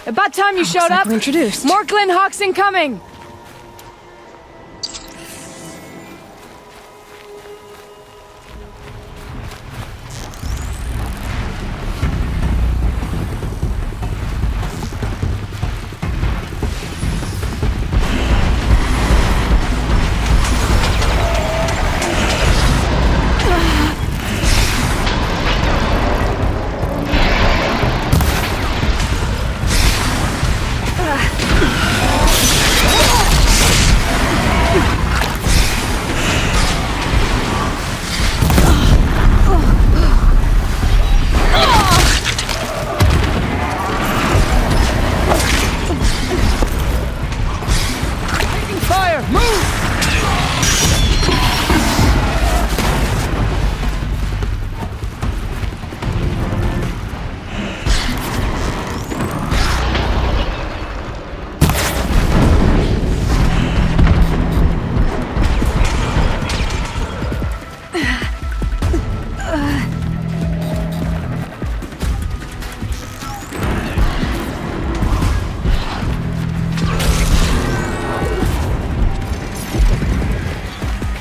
About time you showed up. We're introduced. More Glenn Hawks incoming.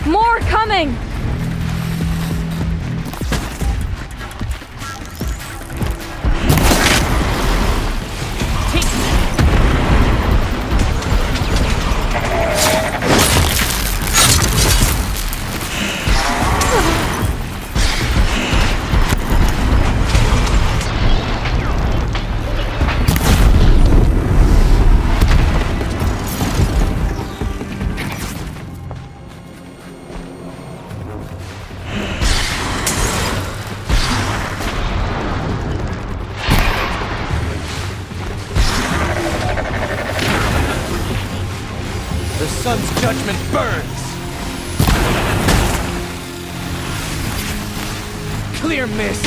More coming! The sun's judgment burns! Clear miss!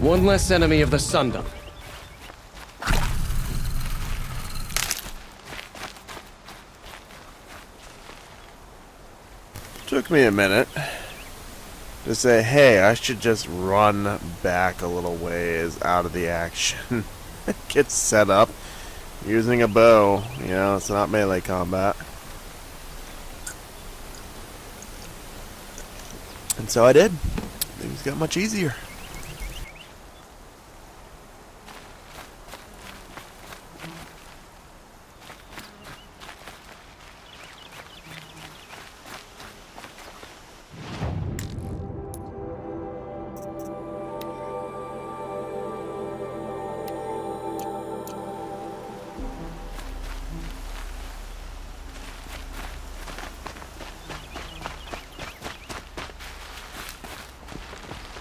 One less enemy of the Sundom. Took me a minute to say, hey, I should just run back a little ways out of the action. Get set up using a bow. You know, it's not melee combat. And so I did. Things got much easier.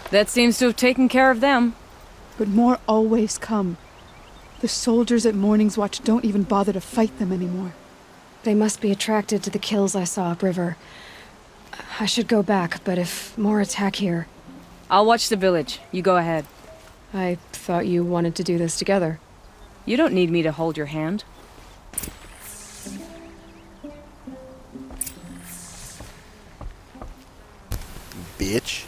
That seems to have taken care of them. But more always come. The soldiers at Morning's Watch don't even bother to fight them anymore. They must be attracted to the kills I saw upriver. I should go back, but if more attack here... I'll watch the village. You go ahead. I thought you wanted to do this together. You don't need me to hold your hand. Bitch.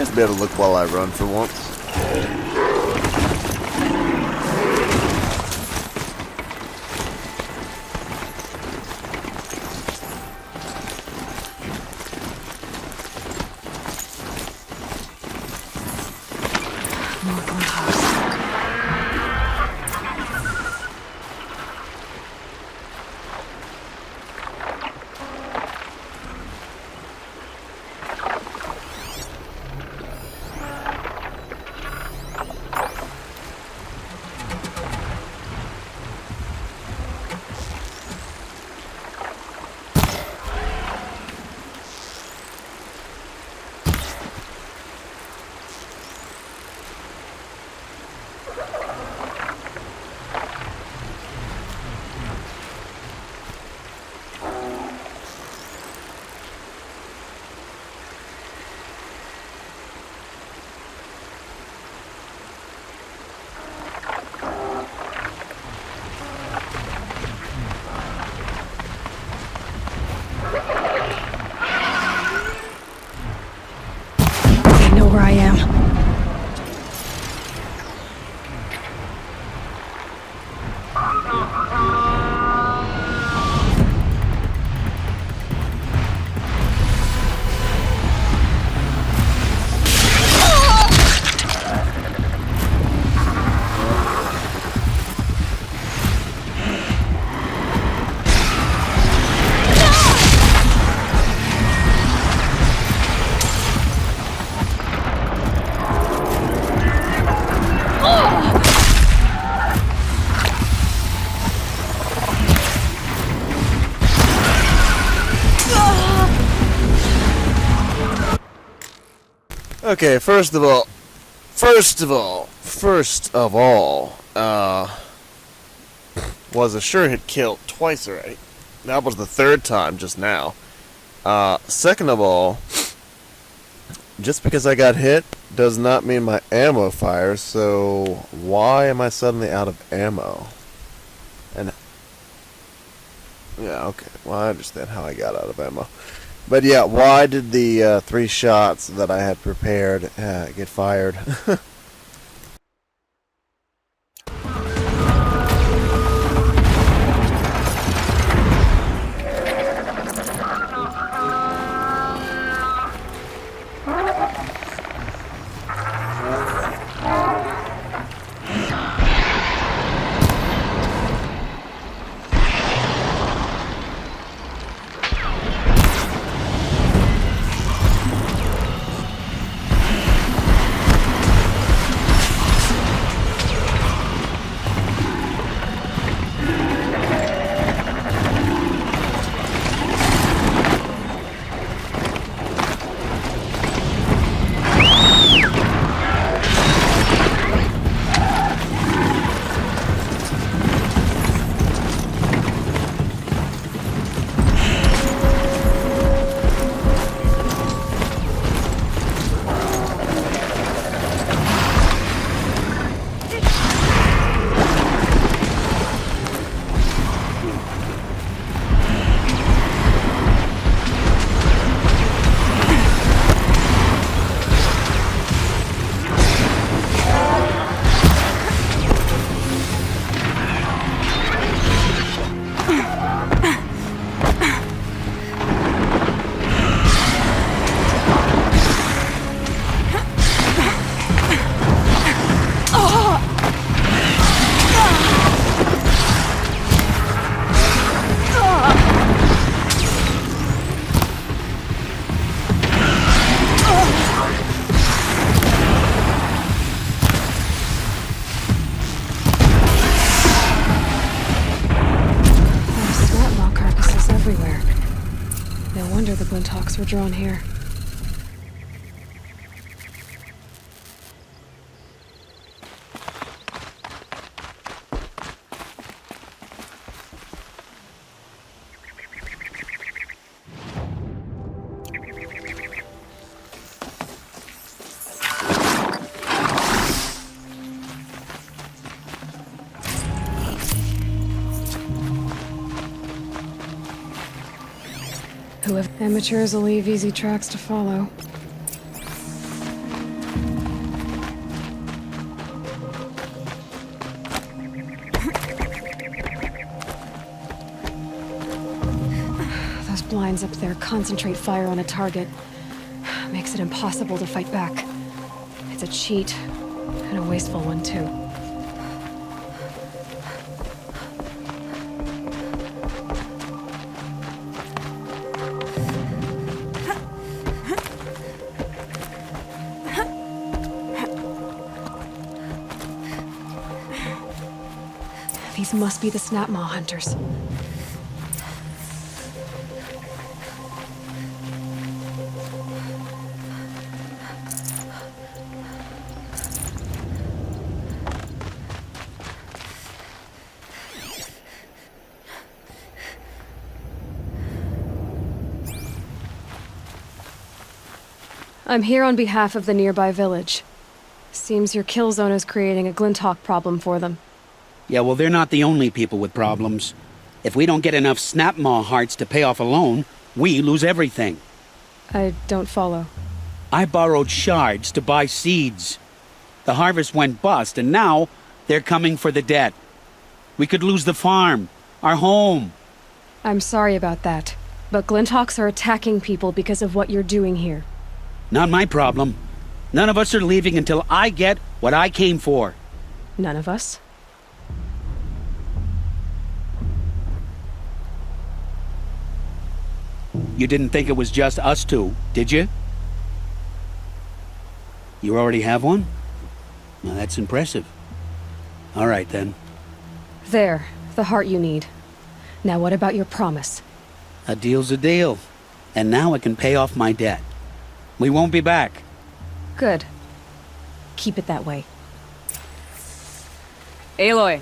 Nice to be able to look while I run for once. More Glinthawks. They know where I am. Okay, first of all, was a sure hit kill twice already. That was the third time just now. Second of all, just because I got hit does not mean my ammo fires, so why am I suddenly out of ammo? And yeah, okay, well I understand how I got out of ammo. But yeah, why did the 3 shots that I had prepared get fired? The Glinthawks were drawn here. Amateurs will leave easy tracks to follow. mines up there concentrate fire on a target. Makes it impossible to fight back. It's a cheat, and a wasteful one too. These must be the Snapmaw hunters. I'm here on behalf of the nearby village. Seems your kill zone is creating a Glinthawk problem for them. Yeah, well, they're not the only people with problems. If we don't get enough Snapmaw hearts to pay off a loan, we lose everything. I don't follow. I borrowed shards to buy seeds. The harvest went bust, and now they're coming for the debt. We could lose the farm, our home. I'm sorry about that, but Glinthawks are attacking people because of what you're doing here. Not my problem. None of us are leaving until I get what I came for. None of us? You didn't think it was just us two, did you? You already have one? Now that's impressive. All right, then. There, the heart you need. Now what about your promise? A deal's a deal. And now I can pay off my debt. We won't be back. Good. Keep it that way. Aloy.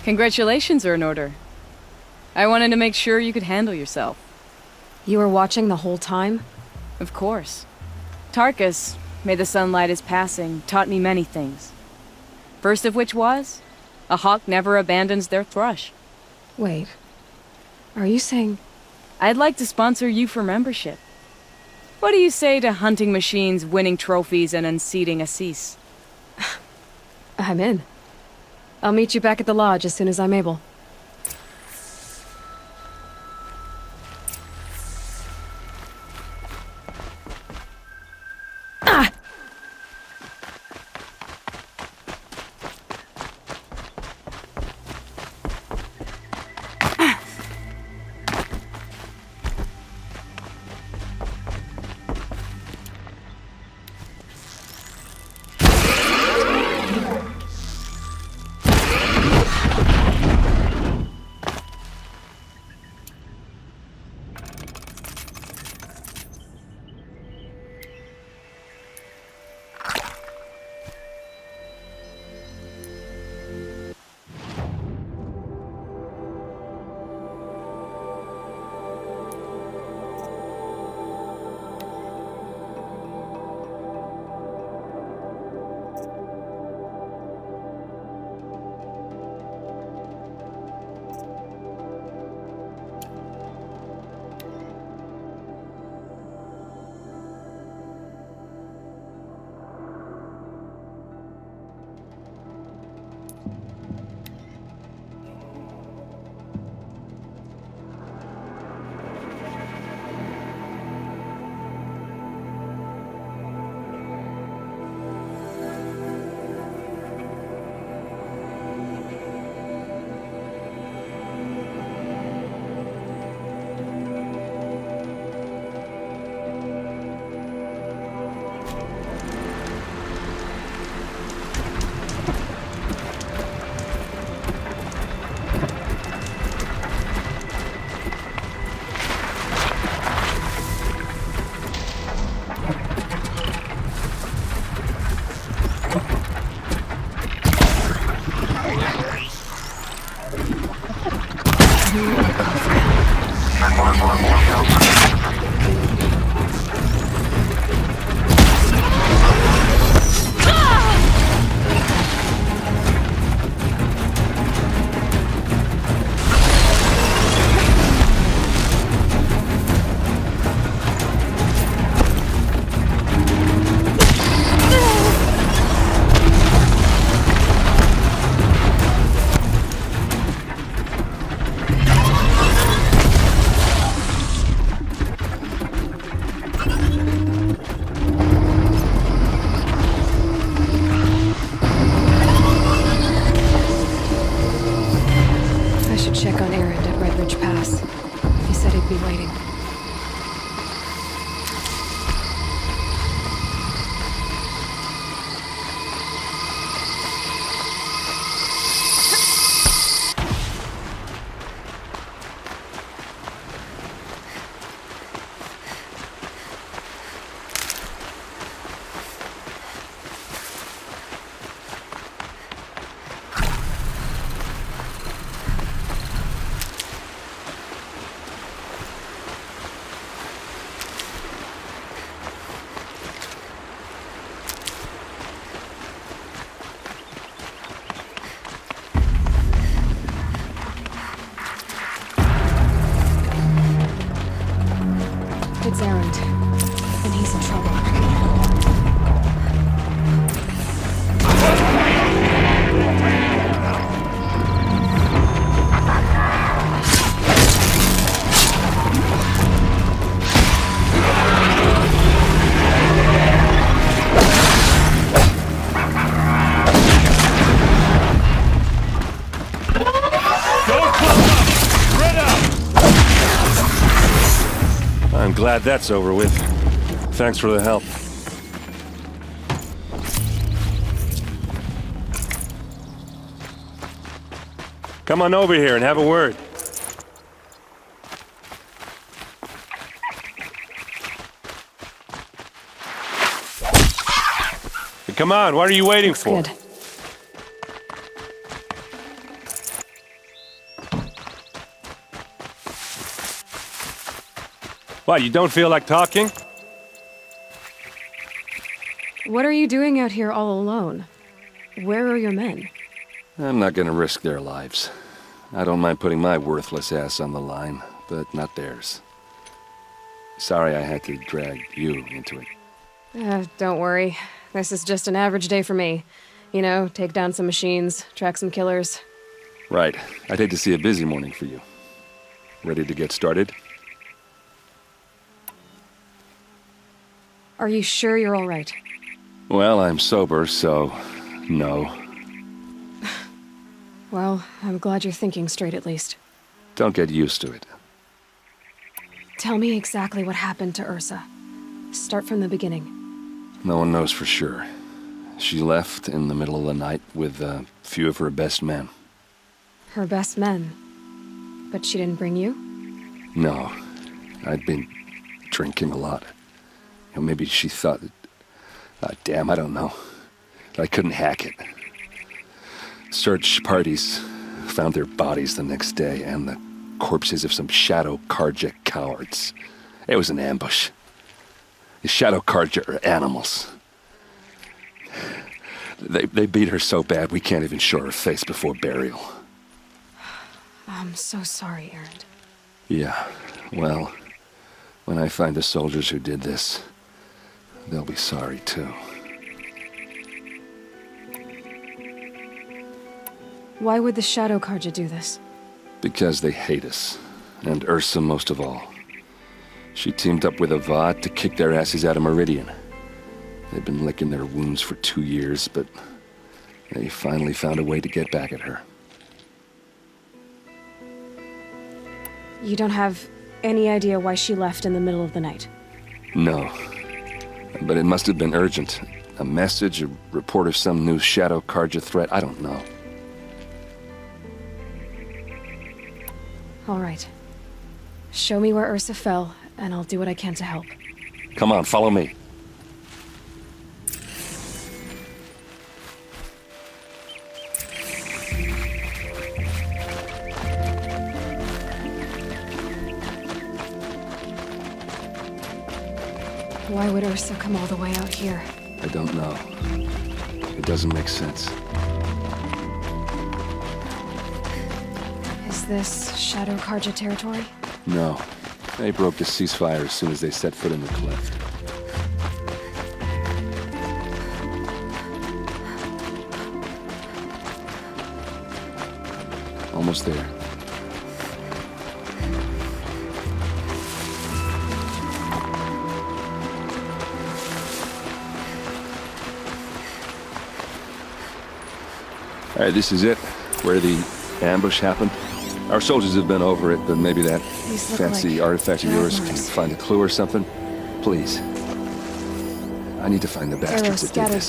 Congratulations are in order. I wanted to make sure you could handle yourself. You were watching the whole time? Of course. Tarkus, may the sunlight is passing, taught me many things. First of which was, a hawk never abandons their thrush. Wait. Are you saying... I'd like to sponsor you for membership. What do you say to hunting machines, winning trophies, and unseating Assis? I'm in. I'll meet you back at the lodge as soon as I'm able. glad that's over with. Thanks for the help. Come on over here and have a word. Come on, what are you waiting for? Good. What, you don't feel like talking? What are you doing out here all alone? Where are your men? I'm not gonna risk their lives. I don't mind putting my worthless ass on the line, but not theirs. Sorry I had to drag you into it. Don't worry. This is just an average day for me. You know, take down some machines, track some killers. Right. I'd hate to see a busy morning for you. Ready to get started? Are you sure you're all right? Well, I'm sober, so no. Well, I'm glad you're thinking straight at least. Don't get used to it. Tell me exactly what happened to Ursa. Start from the beginning. No one knows for sure. She left in the middle of the night with a few of her best men. Her best men. But she didn't bring you? No. I'd been drinking a lot. You know, maybe she thought that... damn, I don't know. I couldn't hack it. Search parties found their bodies the next day and the corpses of some Shadow Carja cowards. It was an ambush. The Shadow Carja are animals. They beat her so bad we can't even show her face before burial. I'm so sorry, Aaron. Yeah, well, when I find the soldiers who did this, they'll be sorry too. Why would the Shadow Carja do this? Because they hate us, and Ursa most of all. She teamed up with Avad to kick their asses out of Meridian. They've been licking their wounds for 2 years, but they finally found a way to get back at her. You don't have any idea why she left in the middle of the night? No, but it must have been urgent. A message, a report of some new Shadow Carja threat, I don't know. All right. Show me where Ursa fell, and I'll do what I can to help. Come on, follow me. Why would Ursa come all the way out here? I don't know. It doesn't make sense. Is this Shadow Carja territory? No. They broke the ceasefire as soon as they set foot in the cleft. Almost there. All right, this is it, where the ambush happened. Our soldiers have been over it, but maybe that These look fancy like artifact of yours can travelers. find a clue or something. Please. I need to find the Arrows bastards that did scattered this.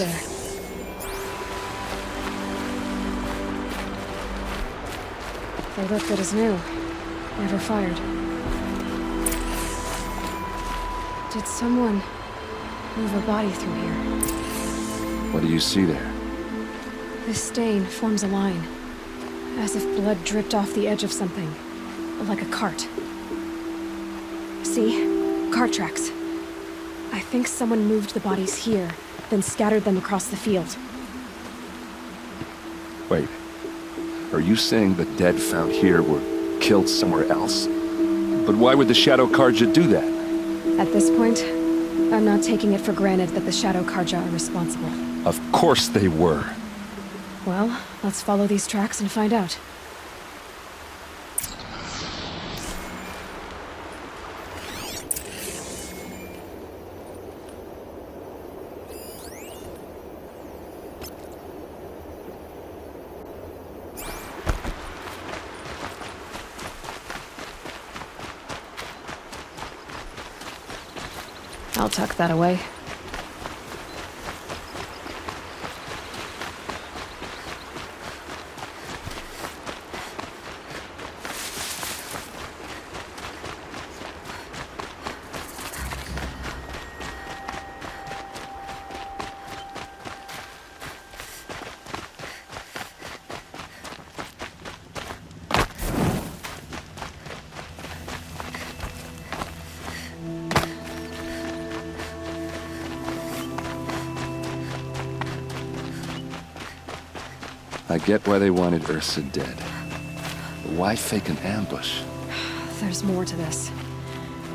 there. They look good as new. Never fired. Did someone move a body through here? What do you see there? This stain forms a line, as if blood dripped off the edge of something, like a cart. See? Cart tracks. I think someone moved the bodies here, then scattered them across the field. Wait. Are you saying the dead found here were killed somewhere else? But why would the Shadow Carja do that? At this point, I'm not taking it for granted that the Shadow Carja are responsible. Of course they were. Well, let's follow these tracks and find out. I'll tuck that away. I get why they wanted Ursa dead. But why fake an ambush? There's more to this.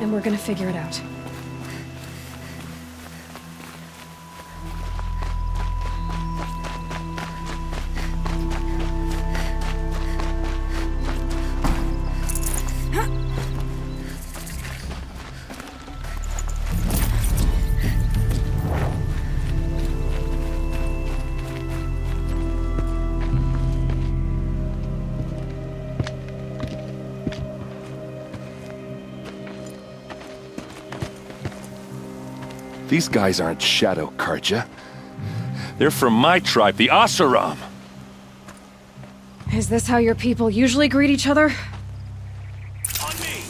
And we're gonna figure it out. These guys aren't Shadow Karja. They're from my tribe, the Oseram. Is this how your people usually greet each other? On me!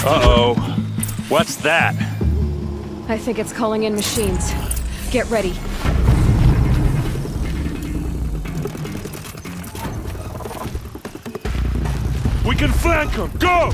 Uh-oh. What's that? I think it's calling in machines. Get ready. We can flank them! Go!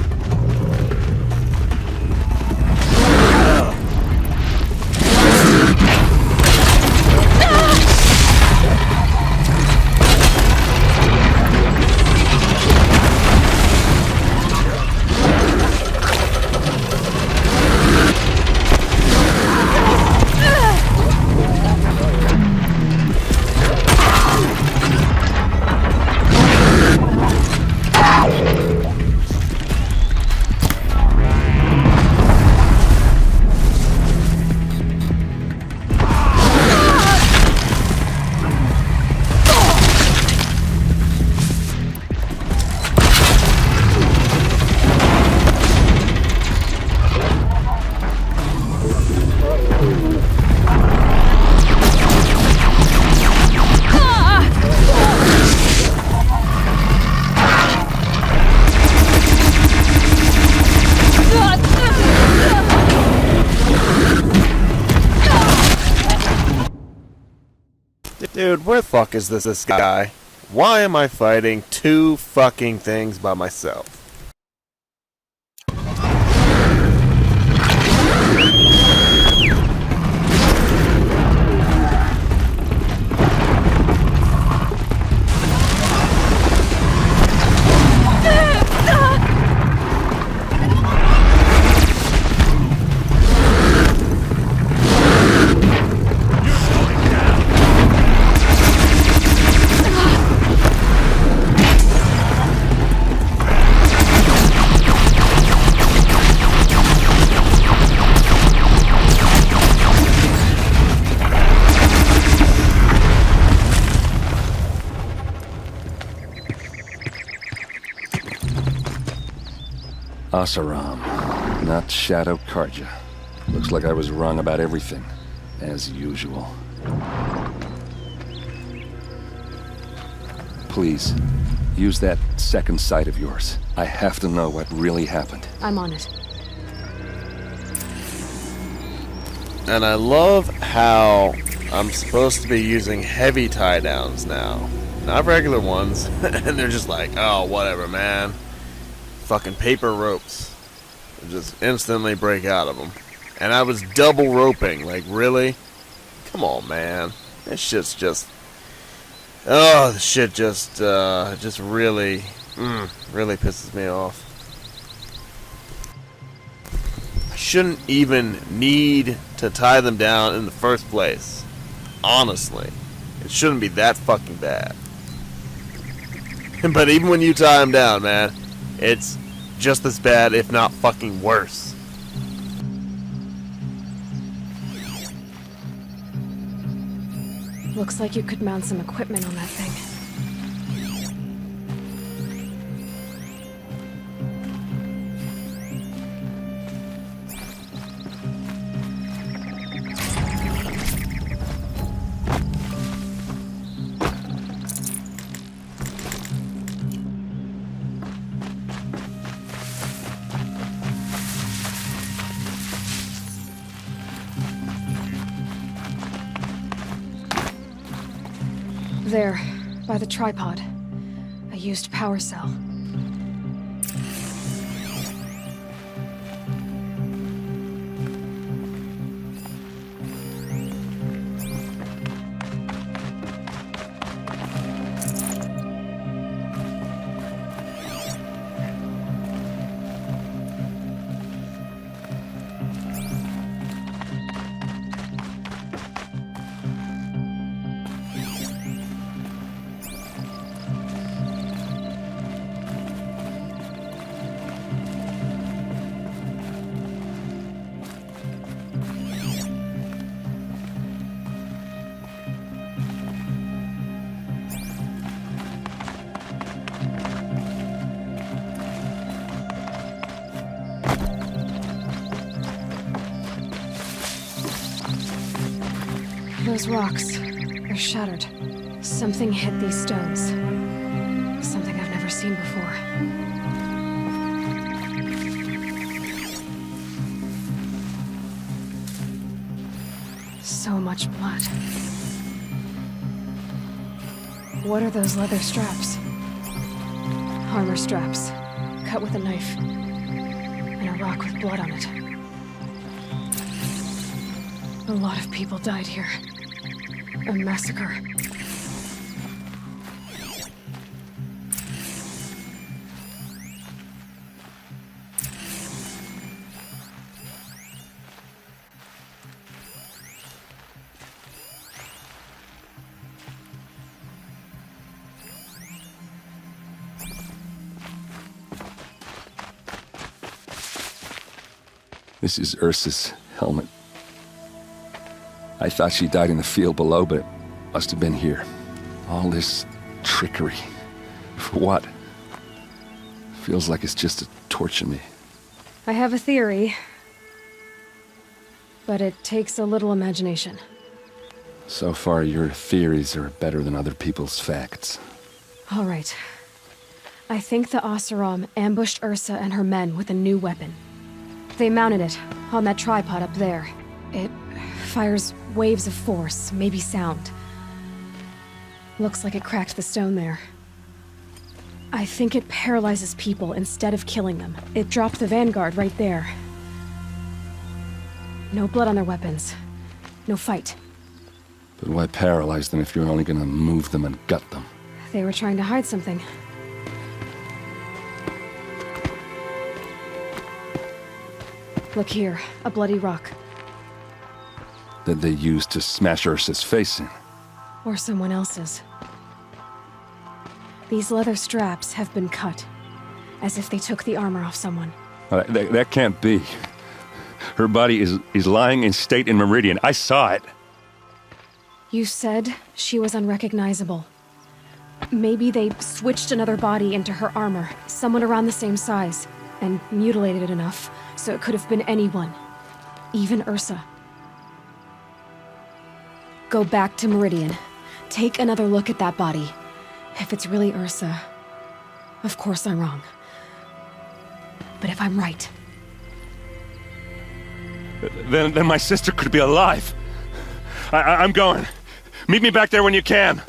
Dude, where the fuck is this guy? Why am I fighting two fucking things by myself? Oseram, not Shadow Karja. Looks like I was wrong about everything, as usual. Please, use that second sight of yours. I have to know what really happened. I'm on it. And I love how I'm supposed to be using heavy tie downs now, not regular ones. And they're just like, oh, whatever, man. Fucking paper ropes. just instantly break out of them. And I was double roping. Like, really? Come on, man. This shit's just... Oh, this shit just really, really pisses me off. I shouldn't even need to tie them down in the first place. Honestly. It shouldn't be that fucking bad. But even when you tie them down, man, it's just as bad, if not fucking worse. Looks like you could mount some equipment on that thing. There, by the tripod. A used power cell. Those rocks, they're shattered. Something hit these stones. Something I've never seen before. So much blood. What are those leather straps? Armor straps, cut with a knife. And a rock with blood on it. A lot of people died here. A massacre. This is Ursa's helmet. I thought she died in the field below, but it must have been here. All this trickery. For what? Feels like it's just to torture me. I have a theory. But it takes a little imagination. So far, your theories are better than other people's facts. All right. I think the Oseram ambushed Ursa and her men with a new weapon. They mounted it on that tripod up there. It fires waves of force, maybe sound. Looks like it cracked the stone there. I think it paralyzes people instead of killing them. It dropped the vanguard right there. No blood on their weapons. No fight. But why paralyze them if you're only gonna move them and gut them? They were trying to hide something. Look here, a bloody rock. That they used to smash Ursa's face in. Or someone else's. These leather straps have been cut, as if they took the armor off someone. That can't be. Her body is lying in state in Meridian. I saw it. You said she was unrecognizable. Maybe they switched another body into her armor, someone around the same size, and mutilated it enough so it could have been anyone. Even Ursa. Go back to Meridian. Take another look at that body. If it's really Ursa, of course I'm wrong. But if I'm right... Then my sister could be alive. I'm going. Meet me back there when you can.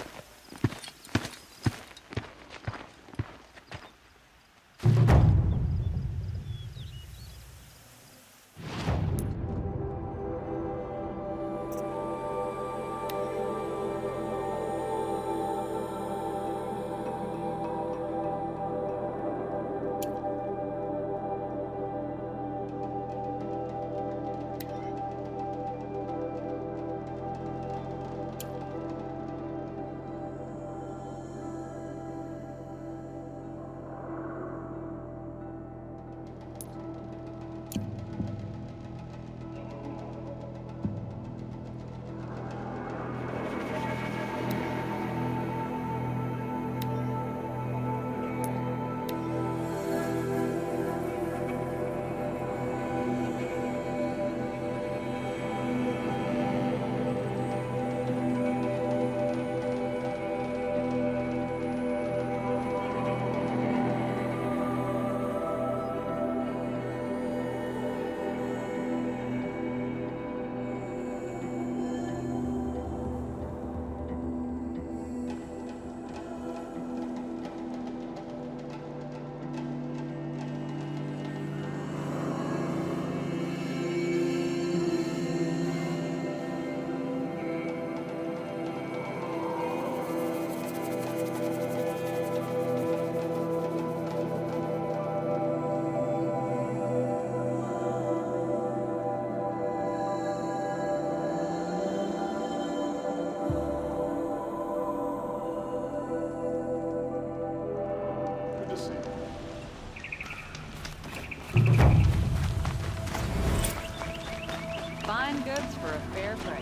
fine goods for a fair price.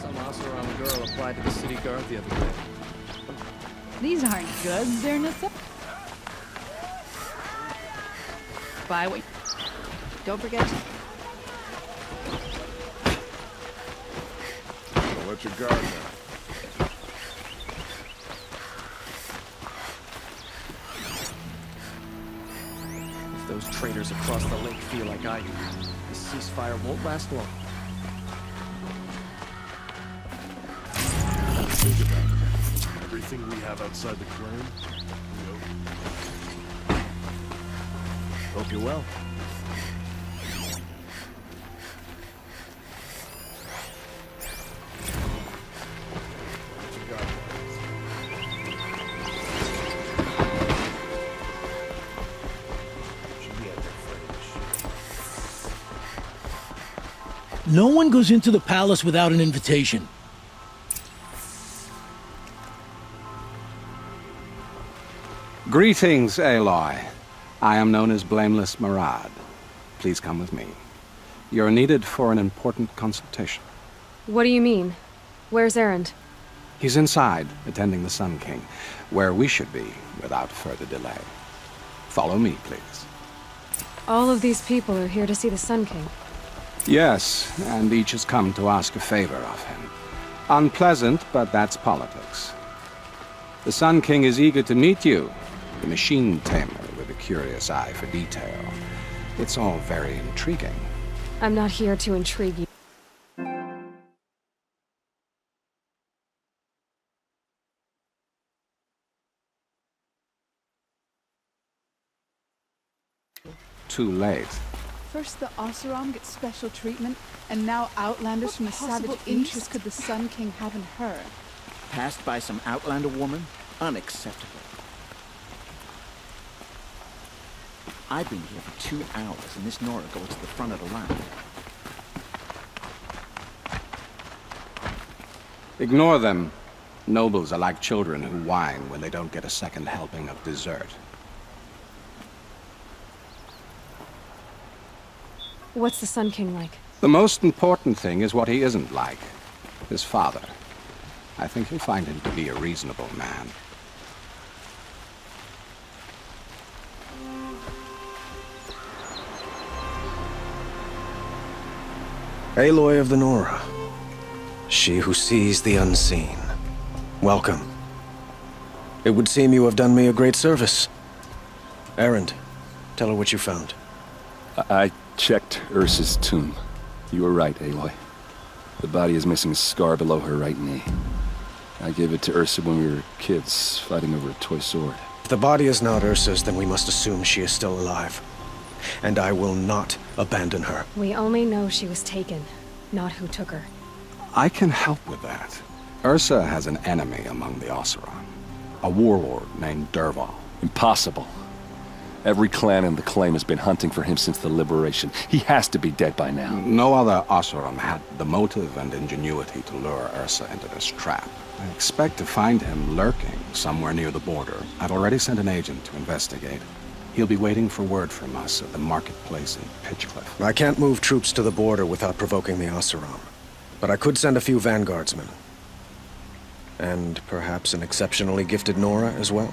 Some Oseram girl applied to the city guard the other day. These aren't goods, they're necessities. Buy what. Don't forget. I'll let you guard now. If those traitors across the lake feel like I do, the ceasefire won't last long. Think about it. Everything we have outside the clan, Hope you're well. what you got. Should be at their fringe. No one goes into the palace without an invitation. Greetings, Aloy. I am known as Blameless Marad. Please come with me. You're needed for an important consultation. What do you mean? Where's Erend? He's inside, attending the Sun King, where we should be without further delay. Follow me, please. All of these people are here to see the Sun King. Yes, and each has come to ask a favor of him. Unpleasant, but that's politics. The Sun King is eager to meet you, the machine tamer with a curious eye for detail. It's all very intriguing. I'm not here to intrigue you. Too late. First the Oseram gets special treatment, and now outlanders from the savage interest could the Sun King have in her. Passed by some outlander woman? Unacceptable. I've been here for 2 hours, and this Nora goes to the front of the line. Ignore them. Nobles are like children who whine when they don't get a second helping of dessert. What's the Sun King like? The most important thing is what he isn't like. His father. I think you'll find him to be a reasonable man. Aloy of the Nora. She who sees the unseen. Welcome. It would seem you have done me a great service. Erend, tell her what you found. I checked Ursa's tomb. You were right, Aloy. The body is missing a scar below her right knee. I gave it to Ursa when we were kids, fighting over a toy sword. If the body is not Ursa's, then we must assume she is still alive. And I will not abandon her. We only know she was taken, not who took her. I can help with that. Ursa has an enemy among the Oseram. A warlord named Dervahl. Impossible. Every clan in the claim has been hunting for him since the liberation. He has to be dead by now. No other Oseram had the motive and ingenuity to lure Ursa into this trap. I expect to find him lurking somewhere near the border. I've already sent an agent to investigate. He'll be waiting for word from us at the marketplace in Pitchcliff. I can't move troops to the border without provoking the Oseram. But I could send a few vanguardsmen. And perhaps an exceptionally gifted Nora as well.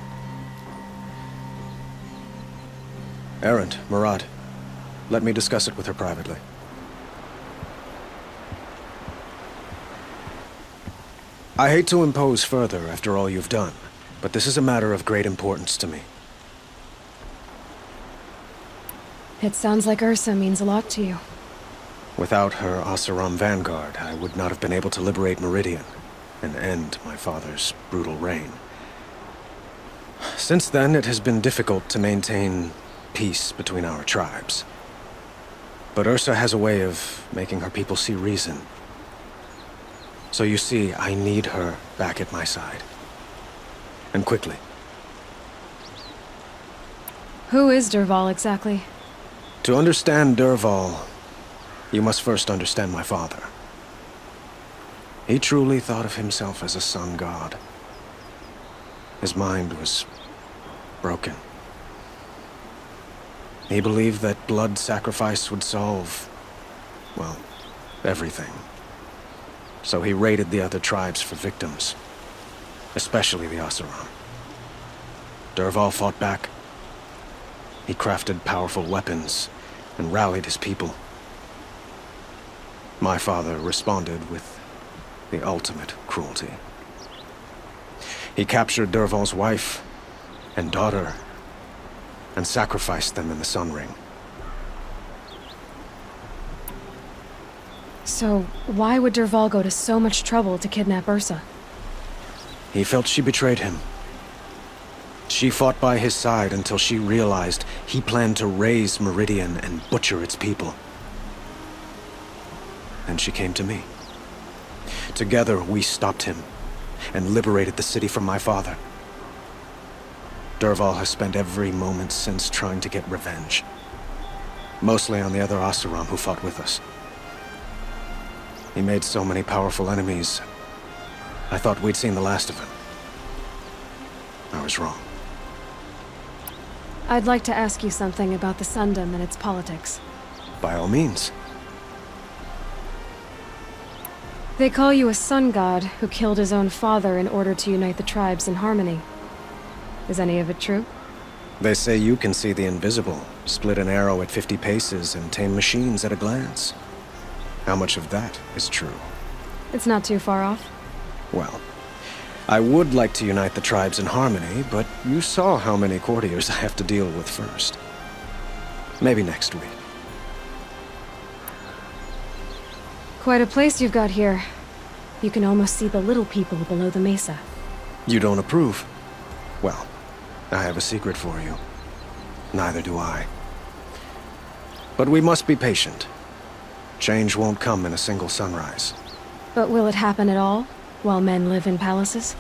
Erend, Marad, let me discuss it with her privately. I hate to impose further after all you've done, but this is a matter of great importance to me. It sounds like Ursa means a lot to you. Without her Oseram vanguard, I would not have been able to liberate Meridian and end my father's brutal reign. Since then, it has been difficult to maintain peace between our tribes. But Ursa has a way of making her people see reason. So you see, I need her back at my side. And quickly. Who is Dervahl exactly? To understand Dervahl, you must first understand my father. He truly thought of himself as a sun god. His mind was broken. He believed that blood sacrifice would solve, well, everything. So he raided the other tribes for victims, especially the Oseram. Dervahl fought back. He crafted powerful weapons and rallied his people. My father responded with the ultimate cruelty. He captured Dervahl's wife and daughter and sacrificed them in the Sun Ring. So, why would Dervahl go to so much trouble to kidnap Ursa? He felt she betrayed him. She fought by his side until she realized he planned to raise Meridian and butcher its people. And she came to me. Together, we stopped him and liberated the city from my father. Dervahl has spent every moment since trying to get revenge. Mostly on the other Oseram who fought with us. He made so many powerful enemies, I thought we'd seen the last of him. I was wrong. I'd like to ask you something about the Sundom and its politics. By all means. They call you a sun god who killed his own father in order to unite the tribes in harmony. Is any of it true? They say you can see the invisible, split an arrow at 50 paces, and tame machines at a glance. How much of that is true? It's not too far off. Well, I would like to unite the tribes in harmony, but you saw how many courtiers I have to deal with first. Maybe next week. Quite a place you've got here. You can almost see the little people below the mesa. You don't approve? Well, I have a secret for you. Neither do I. But we must be patient. Change won't come in a single sunrise. But will it happen at all, while men live in palaces?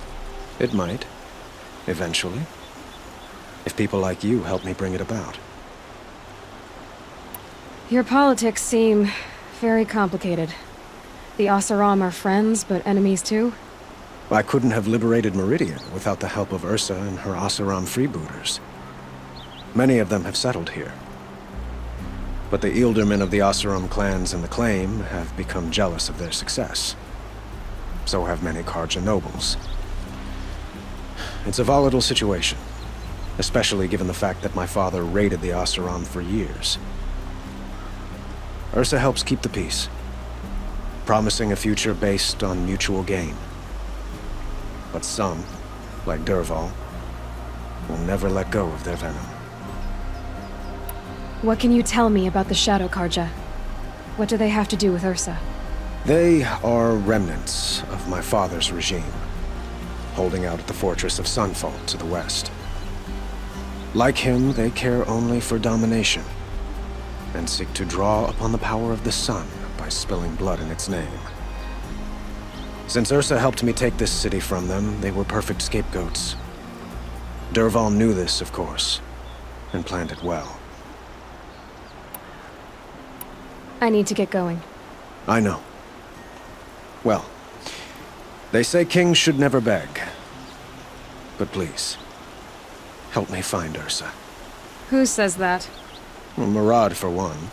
It might. Eventually. If people like you help me bring it about. Your politics seem very complicated. The Oseram are friends, but enemies too? I couldn't have liberated Meridian without the help of Ursa and her Oseram freebooters. Many of them have settled here. But the Ealdormen of the Oseram clans in the Claim have become jealous of their success. So have many Carja nobles. It's a volatile situation, especially given the fact that my father raided the Oseram for years. Ursa helps keep the peace, promising a future based on mutual gain. But some, like Dervahl, will never let go of their venom. What can you tell me about the Shadow Carja? What do they have to do with Ursa? They are remnants of my father's regime, holding out at the fortress of Sunfall to the west. Like him, they care only for domination, and seek to draw upon the power of the sun by spilling blood in its name. Since Ursa helped me take this city from them, they were perfect scapegoats. Dervahl knew this, of course, and planned it well. I need to get going. I know. Well, they say kings should never beg. But please, help me find Ursa. Who says that? Well, Murad, for one.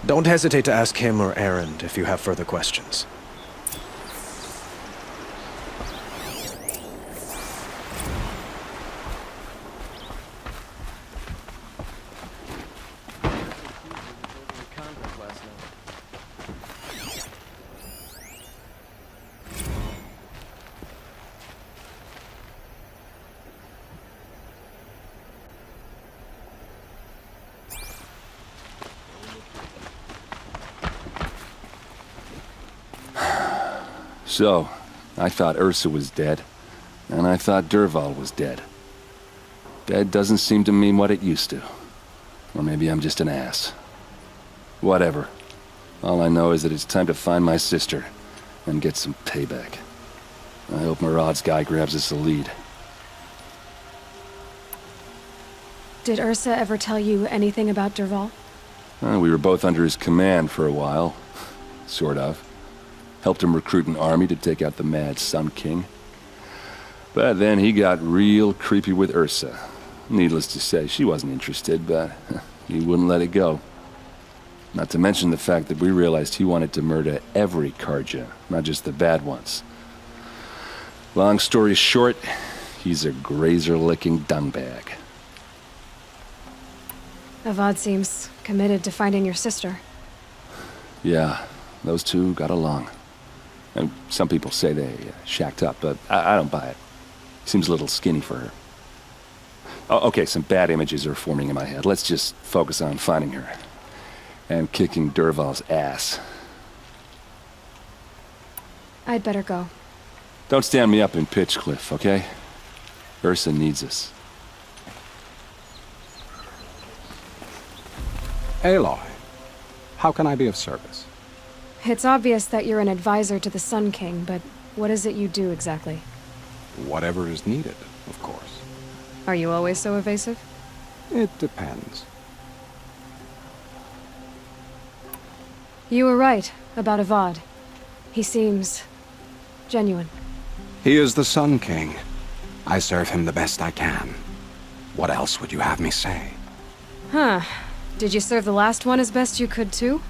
Don't hesitate to ask him or Erend if you have further questions. So, I thought Ursa was dead, and I thought Dervahl was dead. Dead doesn't seem to mean what it used to. Or maybe I'm just an ass. Whatever. All I know is that it's time to find my sister and get some payback. I hope Murad's guy grabs us a lead. Did Ursa ever tell you anything about Dervahl? We were both under his command for a while. Sort of. Helped him recruit an army to take out the mad Sun King. But then he got real creepy with Ursa. Needless to say, she wasn't interested, but he wouldn't let it go. Not to mention the fact that we realized he wanted to murder every Karja, not just the bad ones. Long story short, he's a grazer-licking dungbag. Avad seems committed to finding your sister. Yeah, those two got along. And some people say they shacked up, but I don't buy it. Seems a little skinny for her. Oh, okay, some bad images are forming in my head. Let's just focus on finding her. And kicking Dervahl's ass. I'd better go. Don't stand me up in Pitchcliff, okay? Ursa needs us. Aloy, how can I be of service? It's obvious that you're an advisor to the Sun King, but what is it you do exactly? Whatever is needed, of course. Are you always so evasive? It depends. You were right about Avad. He seems genuine. He is the Sun King. I serve him the best I can. What else would you have me say? Huh. Did you serve the last one as best you could, too?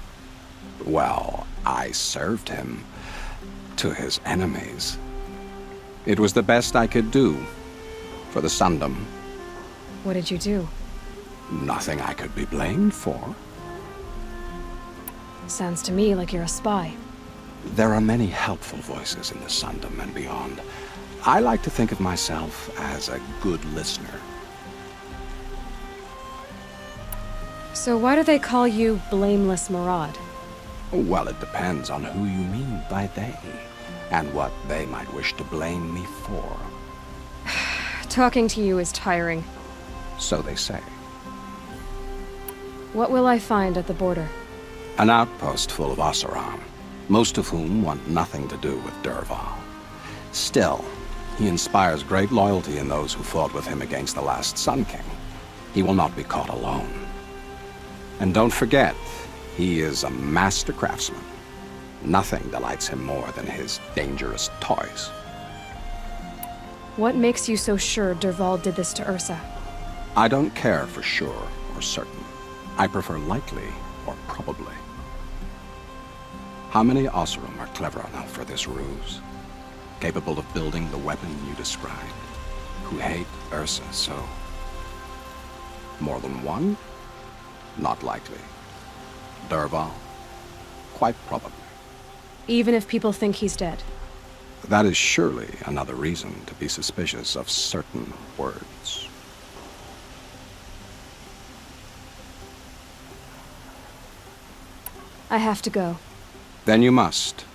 Well, I served him to his enemies. It was the best I could do for the Sundom. What did you do? Nothing I could be blamed for. Sounds to me like you're a spy. There are many helpful voices in the Sundom and beyond. I like to think of myself as a good listener. So why do they call you Blameless Maraud? Well, it depends on who you mean by they, and what they might wish to blame me for. Talking to you is tiring. So they say. What will I find at the border? An outpost full of Oseram, most of whom want nothing to do with Dervahl. Still, he inspires great loyalty in those who fought with him against the last Sun King. He will not be caught alone. And don't forget, he is a master craftsman. Nothing delights him more than his dangerous toys. What makes you so sure Dervahl did this to Ursa? I don't care for sure or certain. I prefer likely or probably. How many Oseram are clever enough for this ruse? Capable of building the weapon you described? Who hate Ursa so? More than one? Not likely. Dervahl? Quite probably. Even if people think he's dead? That is surely another reason to be suspicious of certain words. I have to go. Then you must.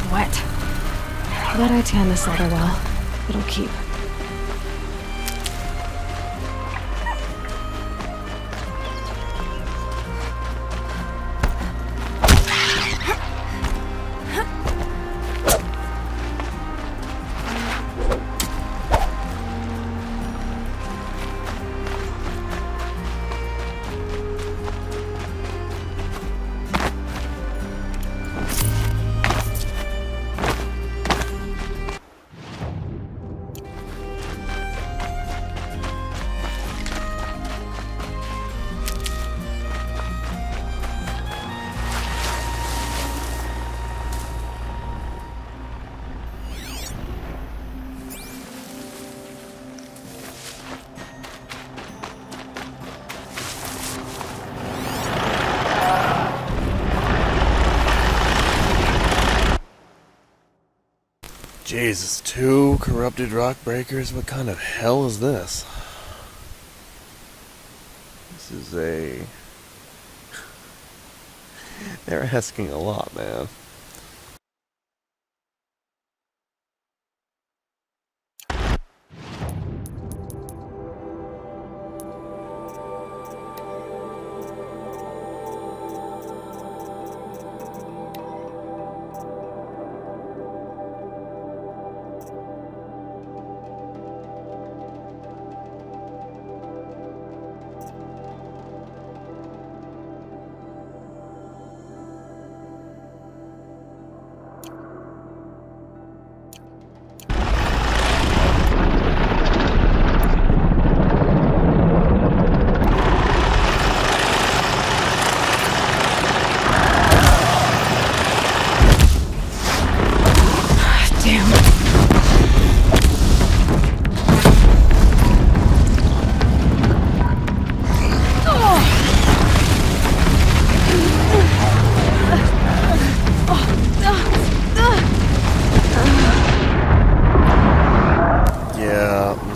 Wet. But I tan this leather well. It'll keep. Jesus, 2 corrupted rock breakers? What kind of hell is this? This is a... They're asking a lot, man.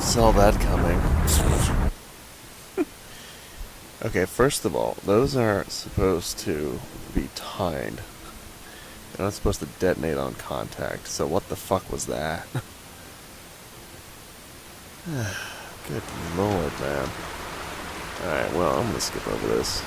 Saw that coming. Okay, first of all, those are supposed to be timed. They're not supposed to detonate on contact, so what the fuck was that? Good lord, man. Alright, well, I'm gonna skip over this.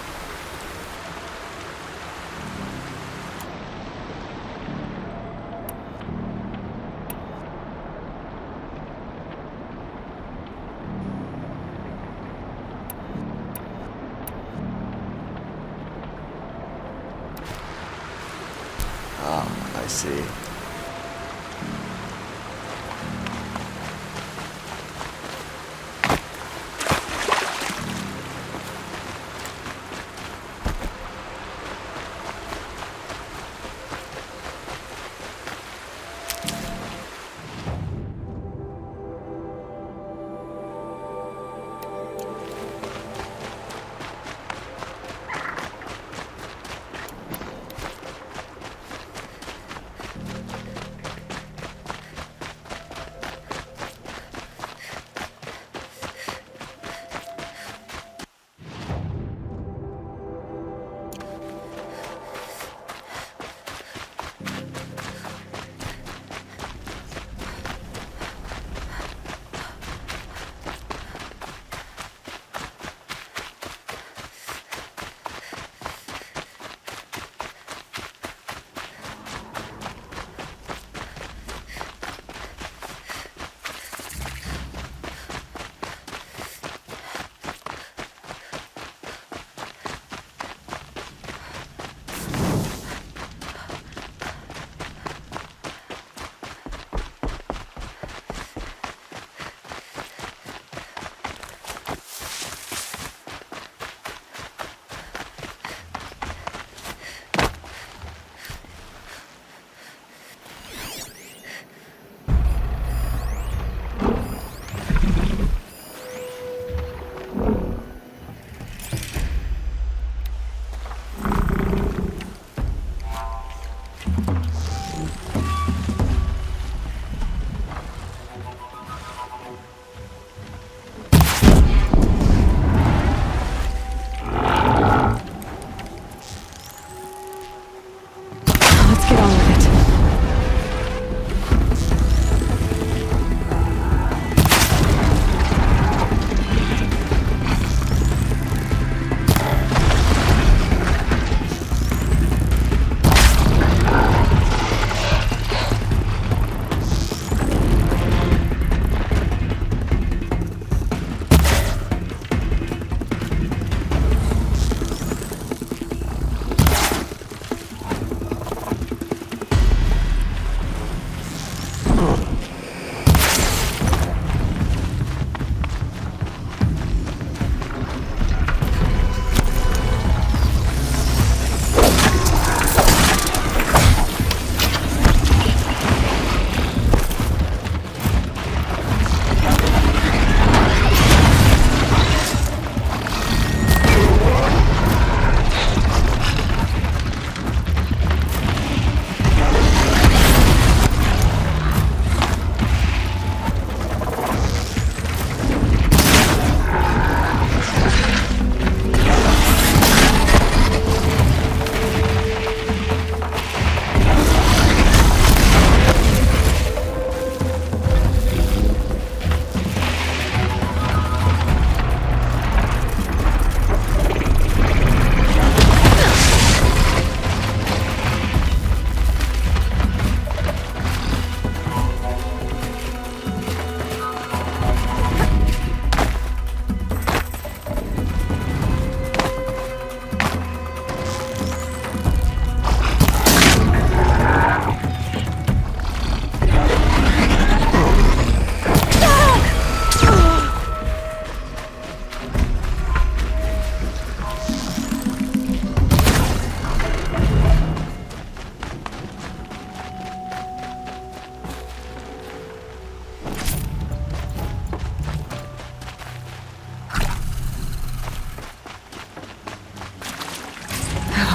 I see.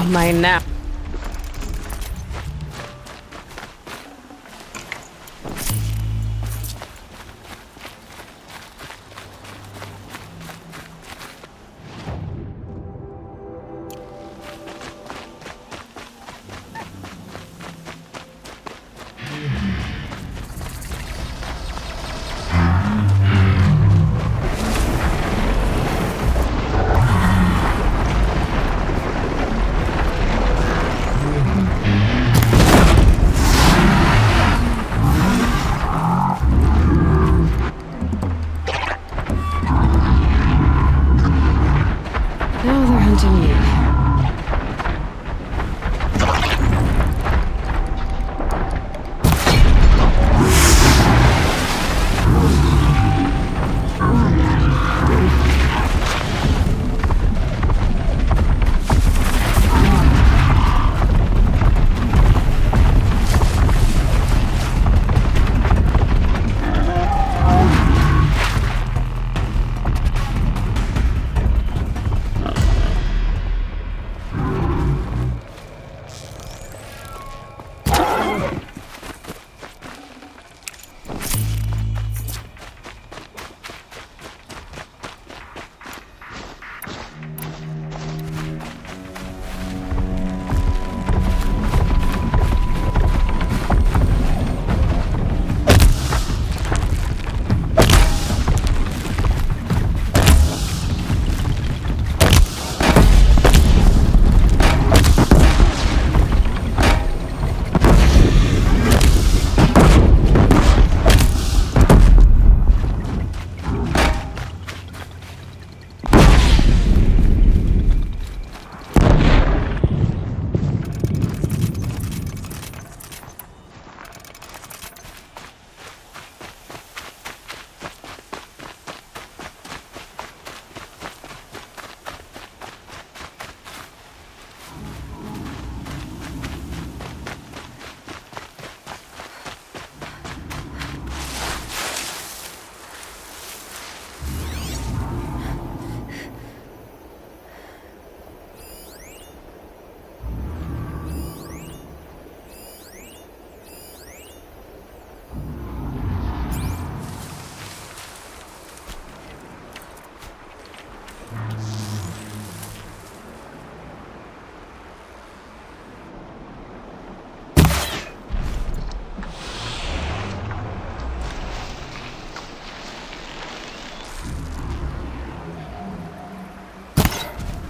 my nap. Now they're hunting me.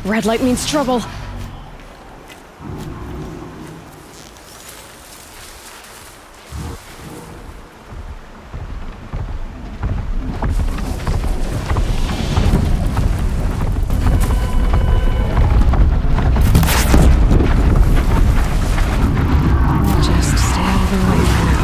Red light means trouble. Just stay out of the way for now.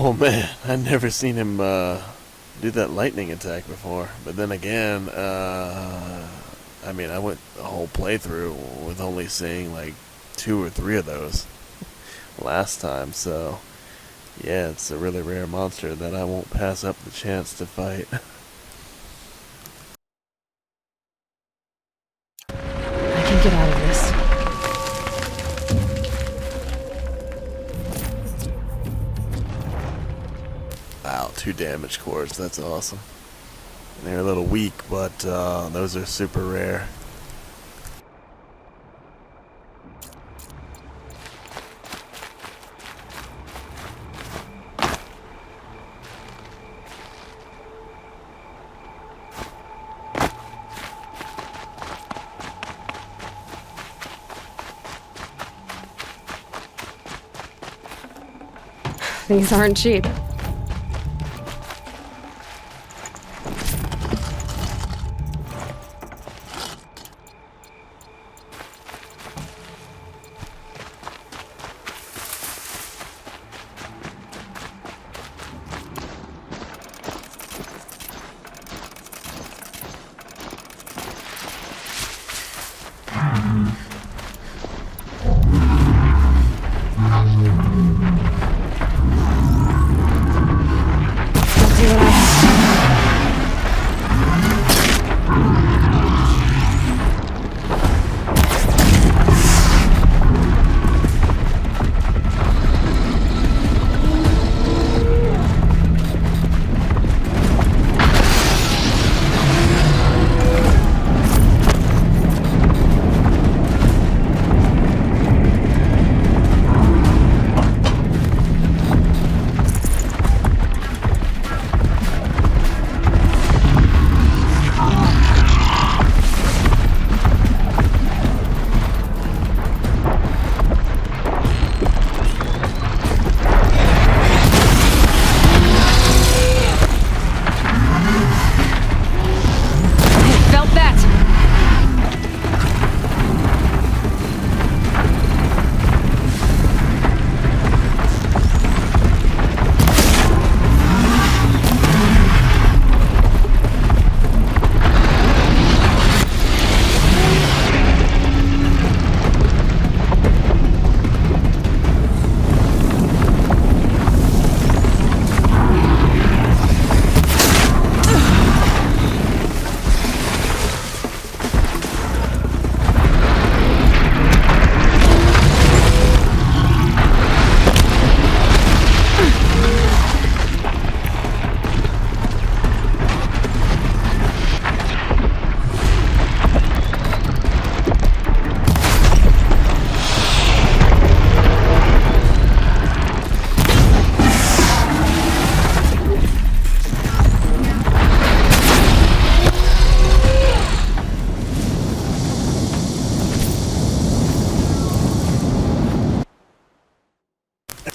Oh man, I'd never seen him do that lightning attack before. But then again, I mean, I went the whole playthrough with only seeing like 2 or 3 of those last time, so yeah, it's a really rare monster that I won't pass up the chance to fight. I can get out of this. Wow, 2 damage cores, that's awesome. They're a little weak, but those are super rare. These aren't cheap.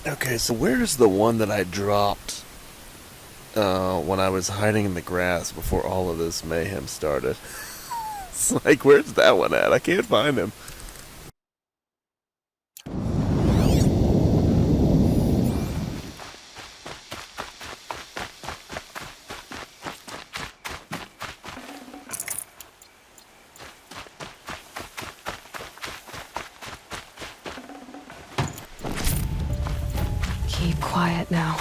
Okay, so where's the one that I dropped when I was hiding in the grass before all of this mayhem started? It's like, where's that one at? I can't find him. Keep quiet now.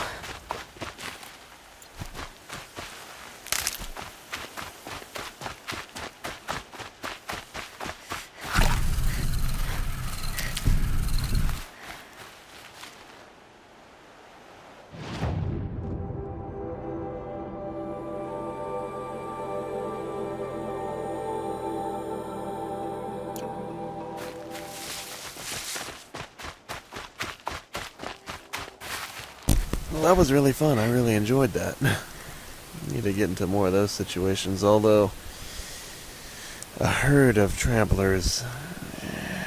Well, that was really fun. I really enjoyed that. Need to get into more of those situations, although a herd of tramplers,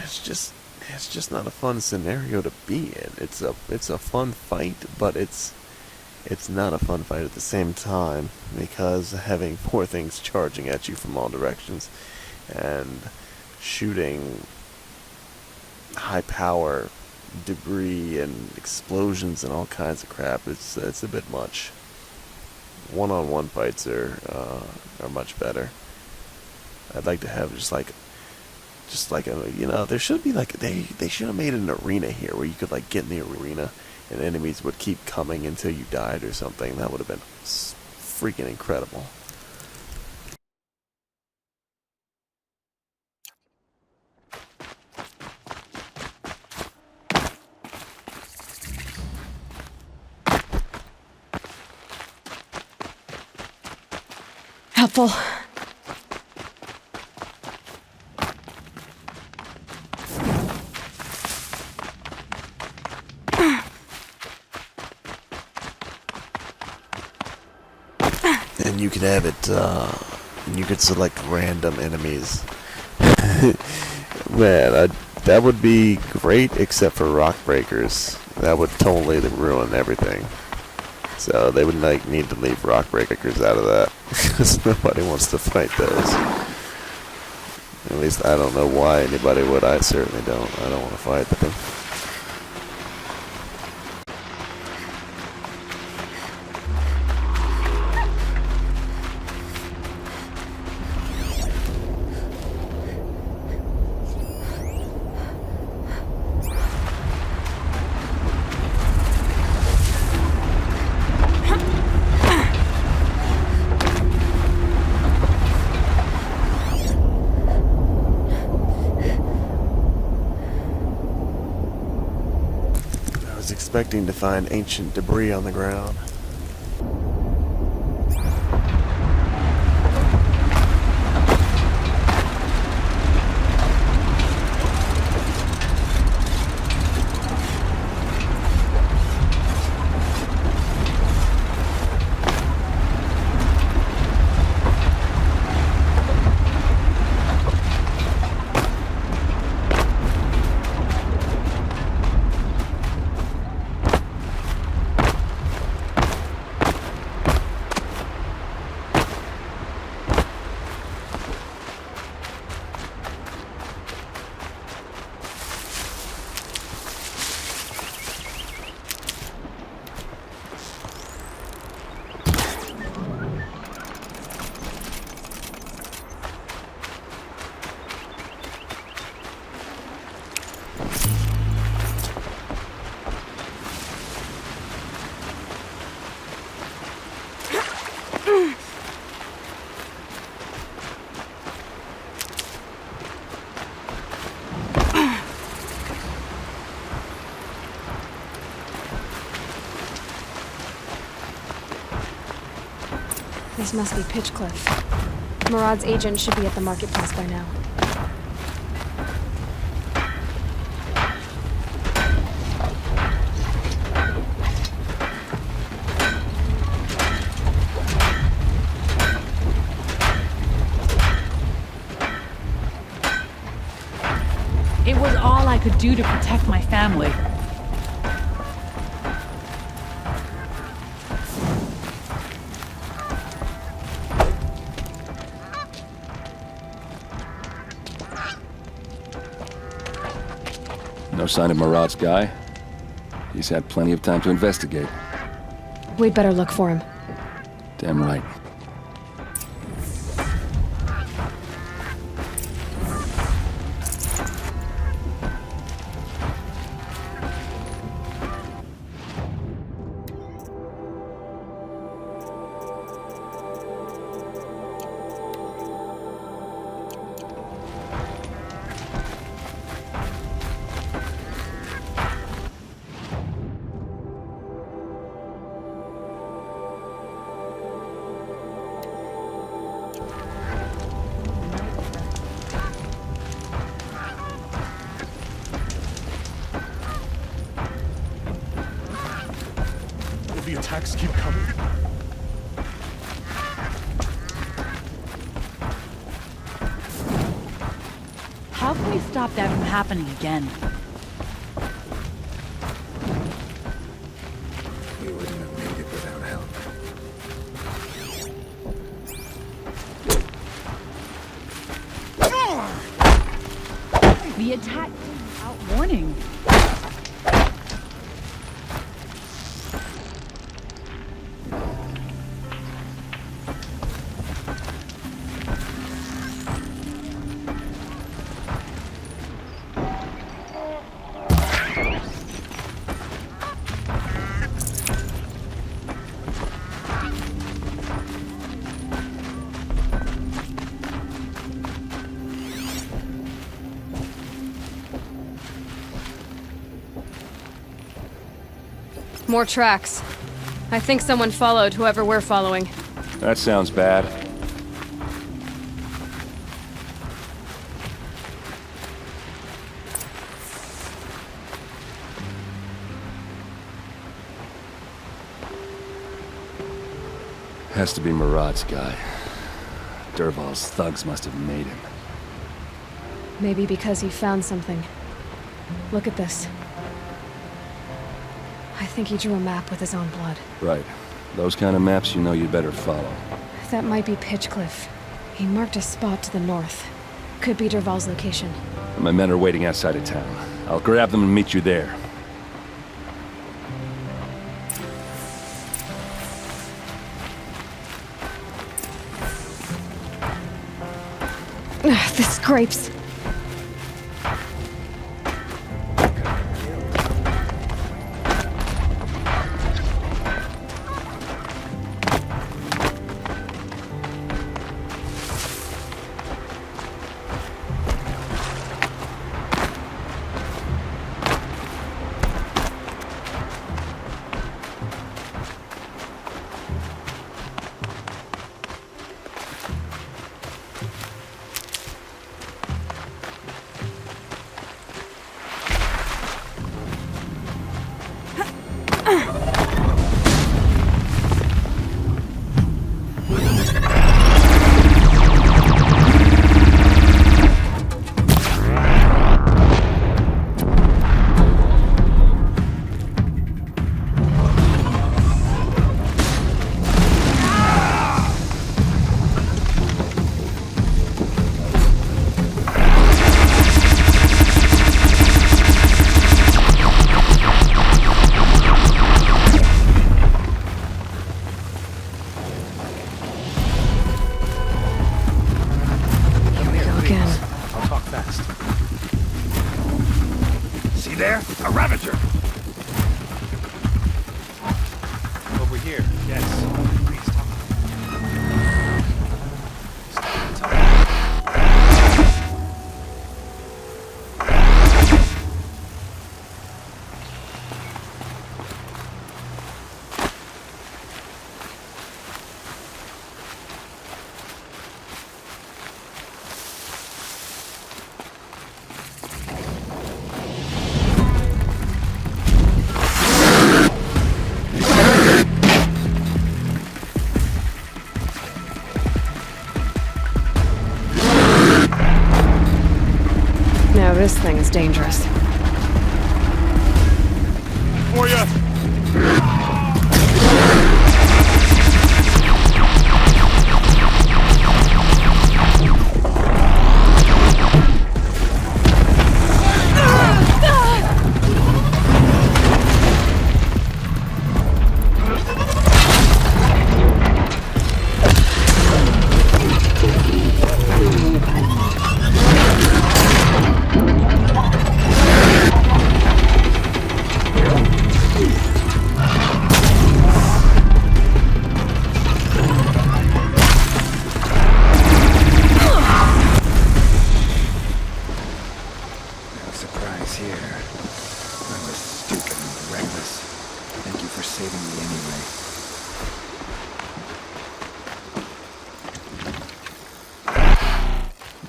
it's just not a fun scenario to be in. It's a fun fight, but it's not a fun fight at the same time, because having 4 things charging at you from all directions and shooting high power debris and explosions and all kinds of crap. It's a bit much. One-on-one fights are much better. I'd like to have just like a, you know, there should be like they should have made an arena here where you could like get in the arena and enemies would keep coming until you died or something. That would have been freaking incredible. Helpful. And you can have it, and you could select random enemies. Man, that would be great except for rock breakers. That would totally ruin everything. So they would like need to leave rock breakers out of that, because nobody wants to fight those. At least I don't know why anybody would. I certainly don't. I don't want to fight them. Expecting to find ancient debris on the ground. This must be Pitchcliff. Murad's agent should be at the marketplace by now. It was all I could do to protect my family. No sign of Murad's guy? He's had plenty of time to investigate. We'd better look for him. Damn right. The attacks keep coming. How can we stop that from happening again? We wouldn't have made it without help. The attack came without warning. More tracks. I think someone followed whoever we're following. That sounds bad. Has to be Murad's guy. Dervahl's thugs must have made him. Maybe because he found something. Look at this. I think he drew a map with his own blood. Right. Those kind of maps you know you'd better follow. That might be Pitchcliff. He marked a spot to the north. Could be Dervahl's location. My men are waiting outside of town. I'll grab them and meet you there. Ugh, the scrapes. See there? A Ravager! Over here, yes. Please talk. This thing is dangerous. For ya!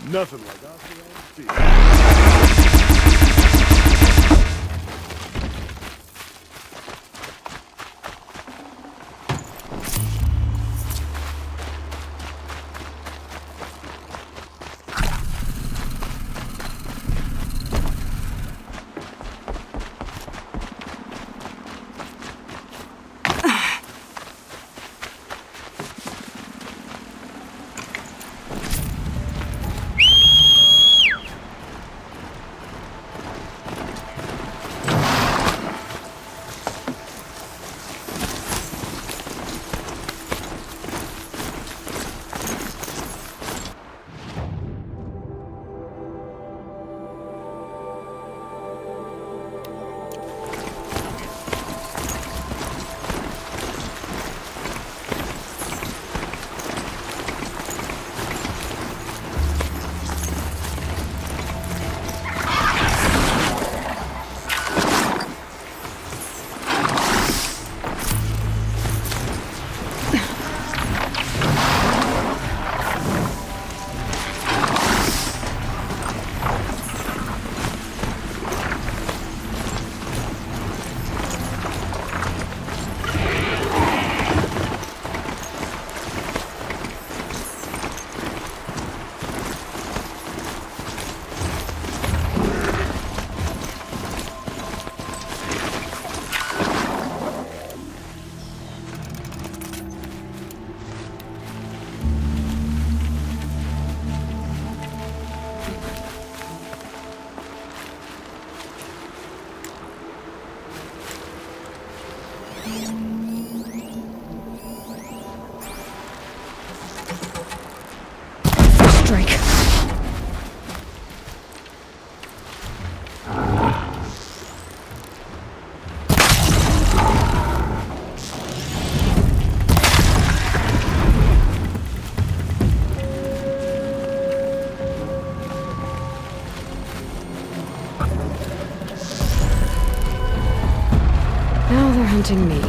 Nothing like Drake. Now they're hunting me.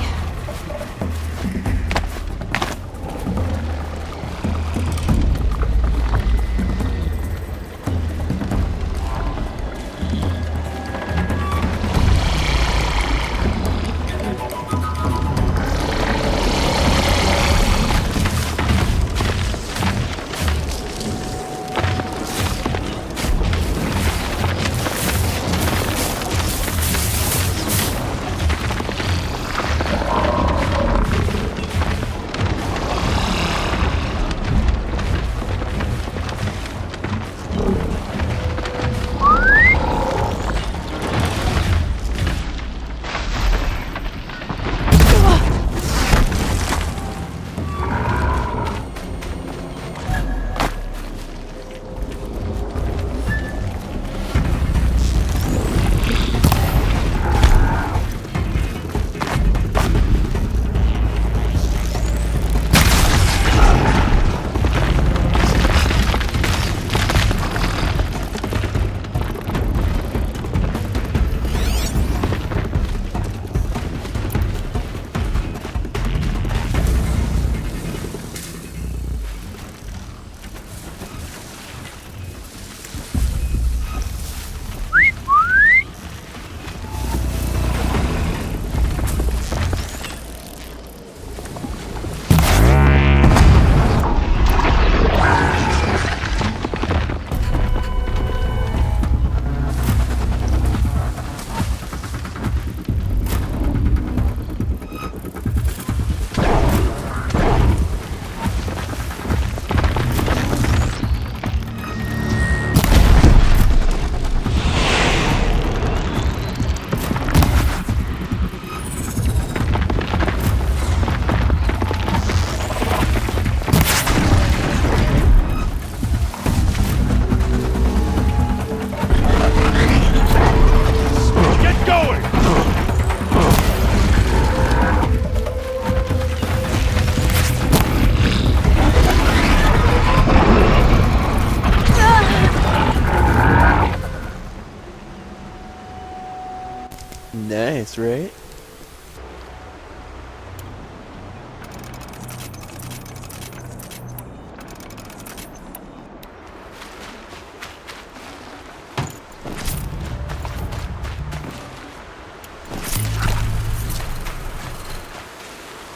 Nice, right?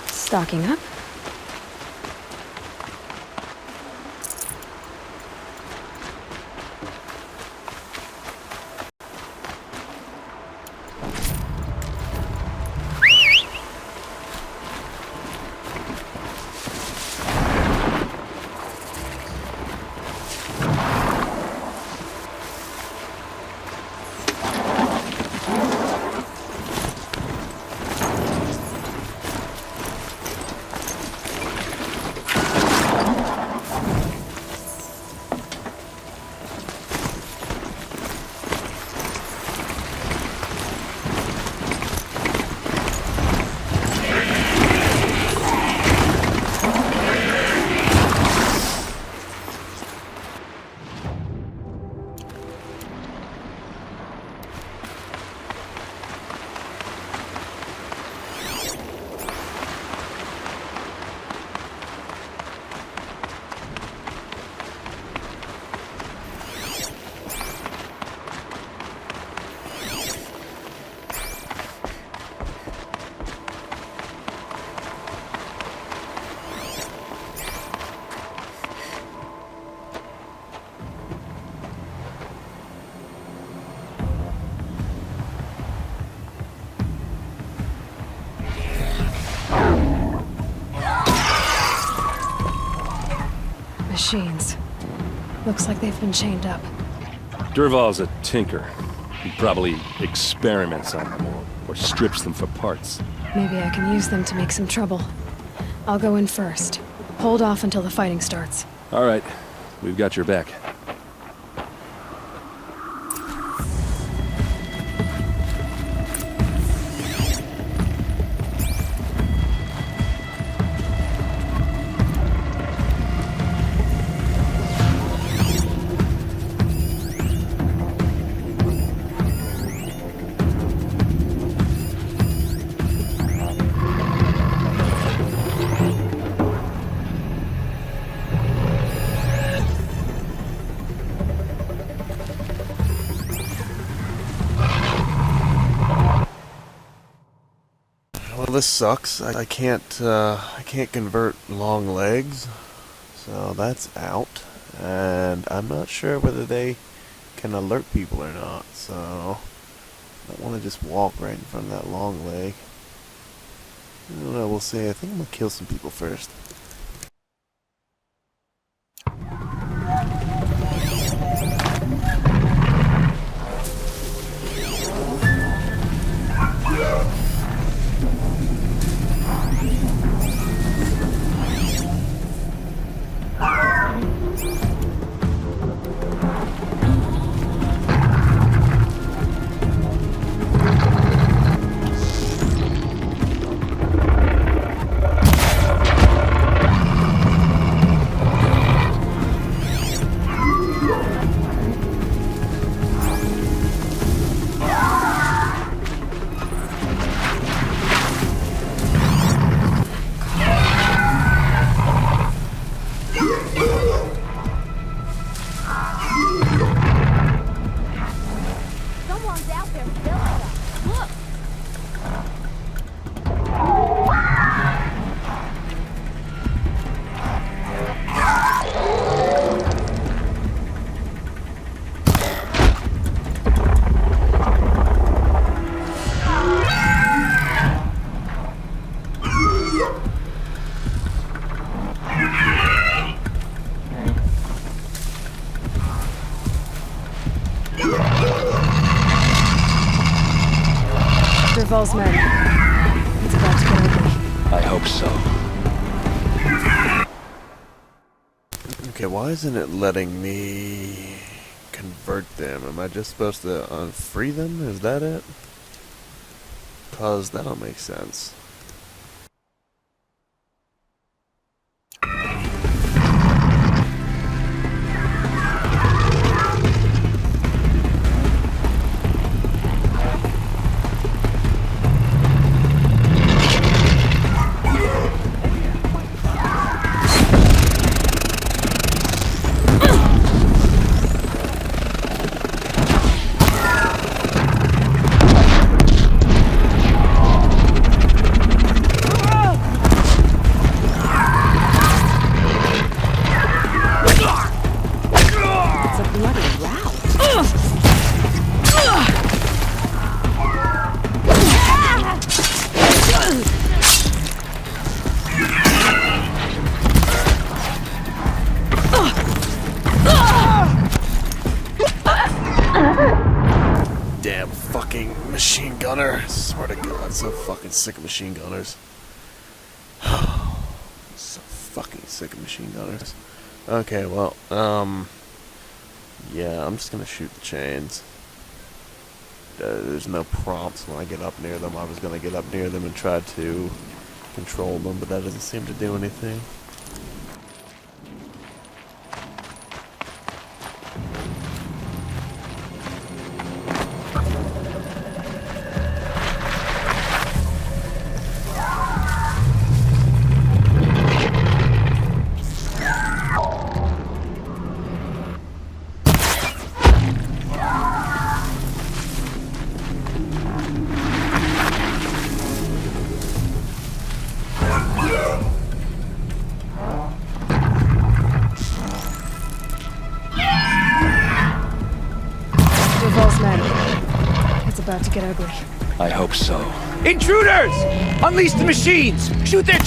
Stocking up. Machines. Looks like they've been chained up. Dervahl's a tinker. He probably experiments on them or strips them for parts. Maybe I can use them to make some trouble. I'll go in first. Hold off until the fighting starts. All right. We've got your back. Well, this sucks. I can't convert long legs, so that's out. And I'm not sure whether they can alert people or not. So I don't want to just walk right in front of that long leg. I don't know. We'll see. I think I'm gonna kill some people first. Dervahl's men. It's about to get ugly. I hope so. Okay, why isn't it letting me convert them? Am I just supposed to unfree them? Is that it? Because that don't make sense. Damn fucking machine gunner. Swear to God, I'm so fucking sick of machine gunners. So fucking sick of machine gunners. Okay, well, yeah, I'm just gonna shoot the chains. There's no prompts when I get up near them. I was gonna get up near them and try to control them, but that doesn't seem to do anything. About to get ugly. I hope so. Intruders! Unleash the machines! Shoot their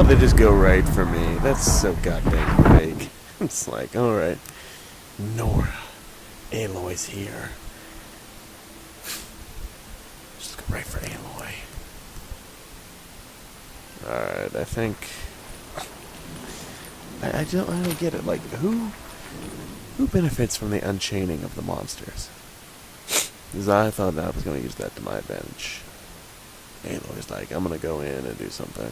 love they just go right for me. That's so goddamn fake. It's like, alright. Nora. Aloy's here. Just go right for Aloy. Alright, I think... I don't get it. Like, who benefits from the unchaining of the monsters? Because I thought I was going to use that to my advantage. Aloy's like, I'm going to go in and do something.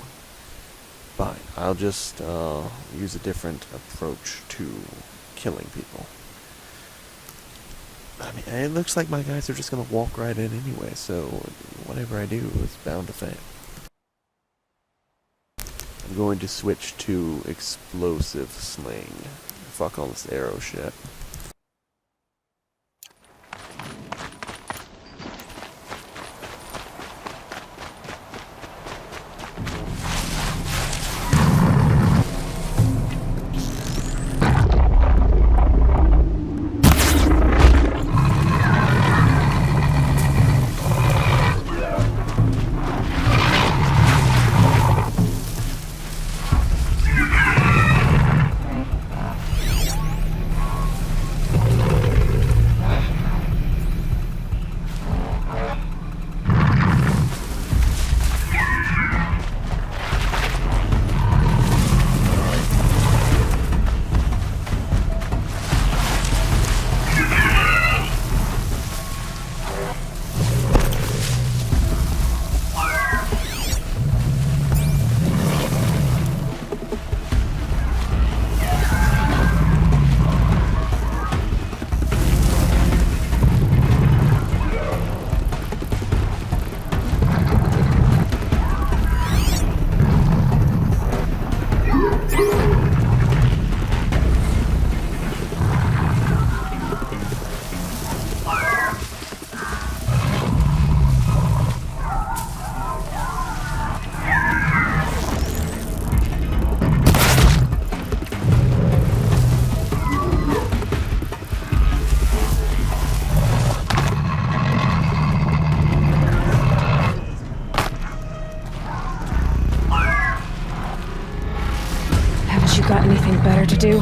Fine. I'll just use a different approach to killing people. I mean, it looks like my guys are just going to walk right in anyway, so whatever I do is bound to fail. I'm going to switch to explosive sling. Fuck all this arrow shit. Got anything better to do?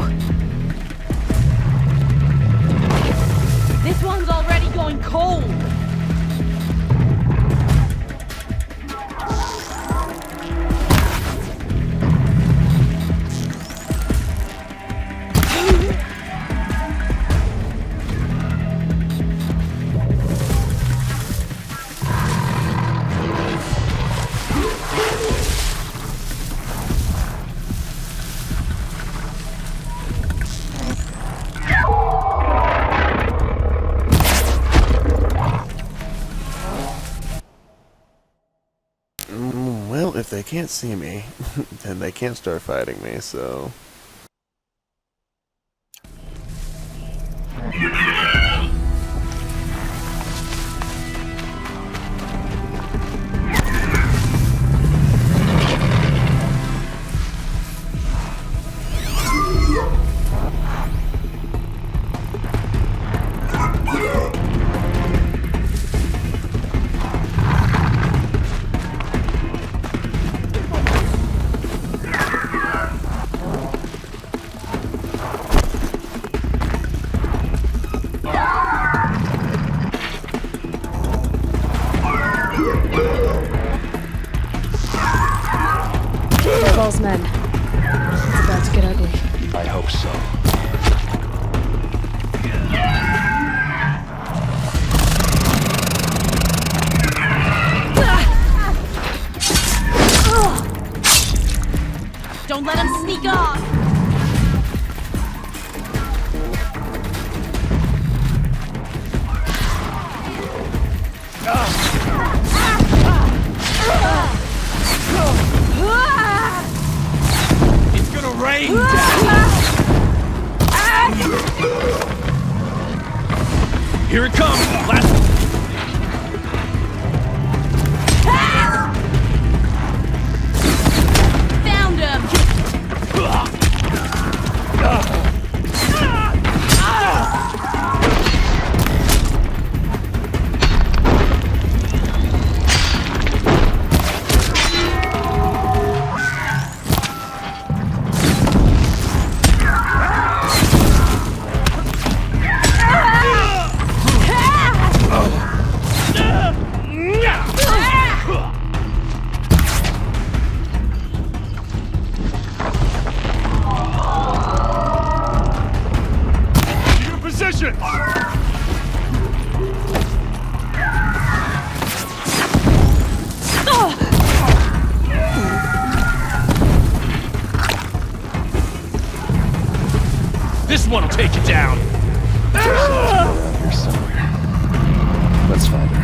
This one's already going cold. If they can't see me, then they can't start fighting me, so... Ball's men. It's about to get ugly. I hope so. Don't let him sneak off! It's gonna rain down! Here it comes! Last... Found him! This one'll take you down. Around here somewhere. Let's find her.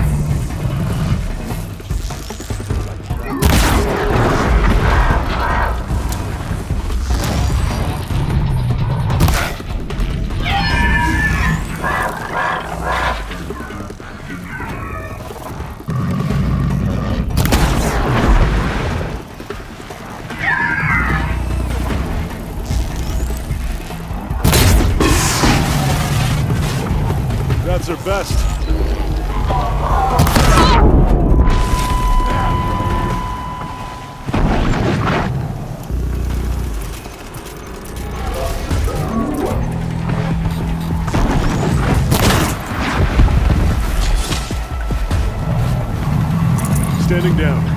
That's her best. Standing down.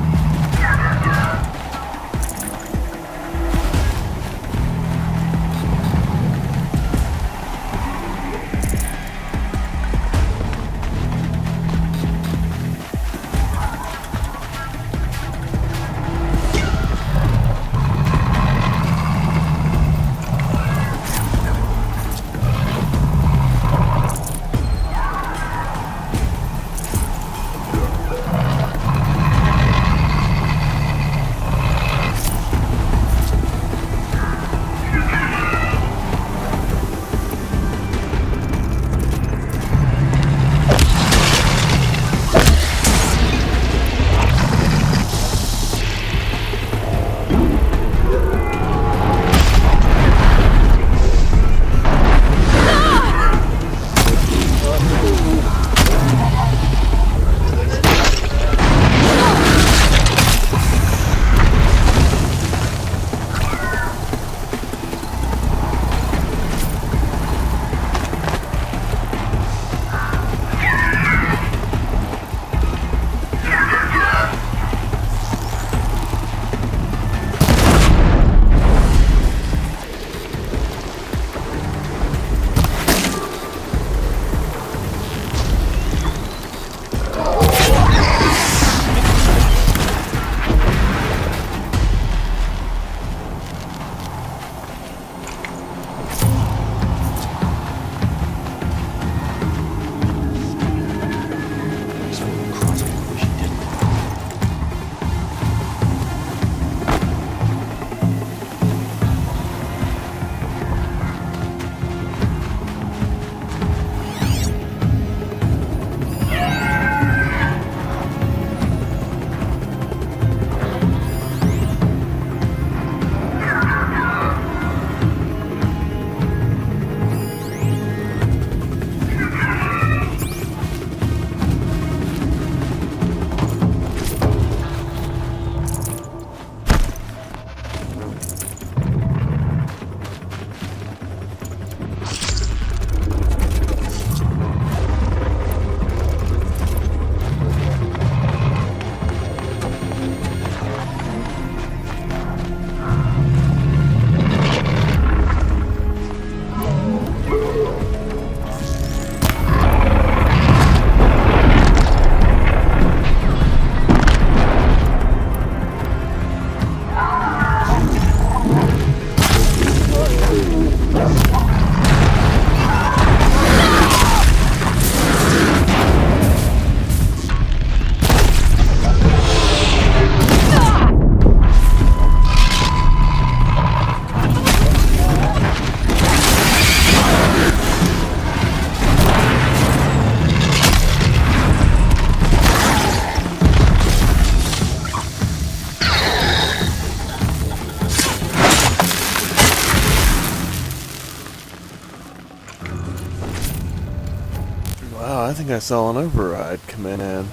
I think I saw an override command.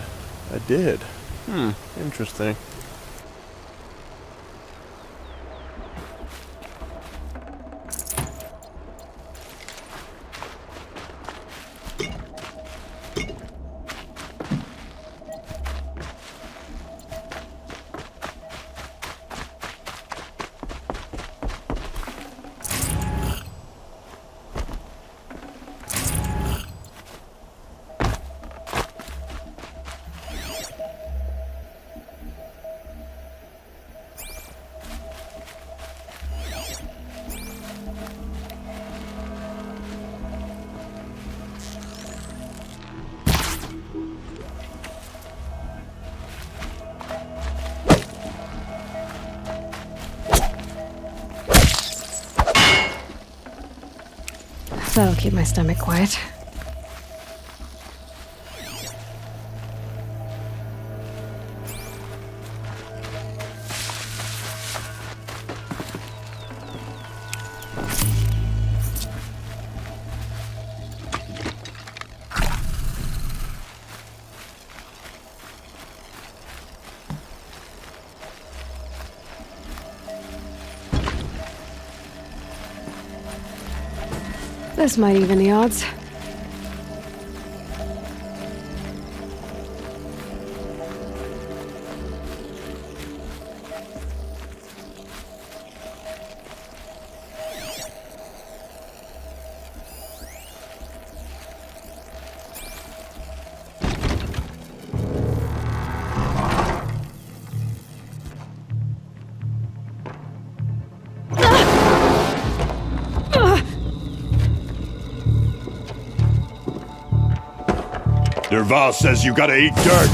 I did. Interesting. That'll keep my stomach quiet. This might even the odds. Dervahl says you gotta eat dirt.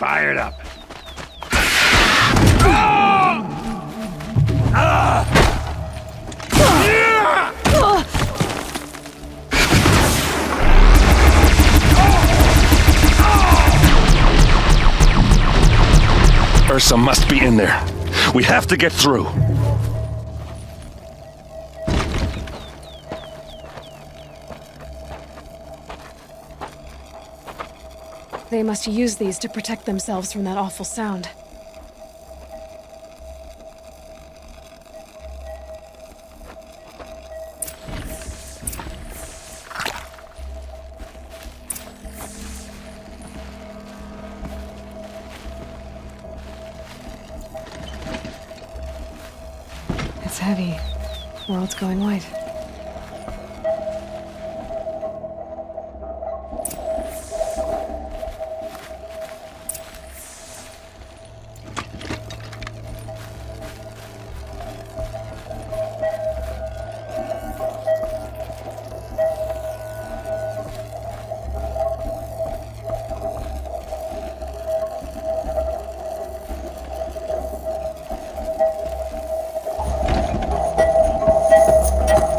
Fired up. Ursa must be in there. We have to get through. They must use these to protect themselves from that awful sound. It's heavy. World's going white.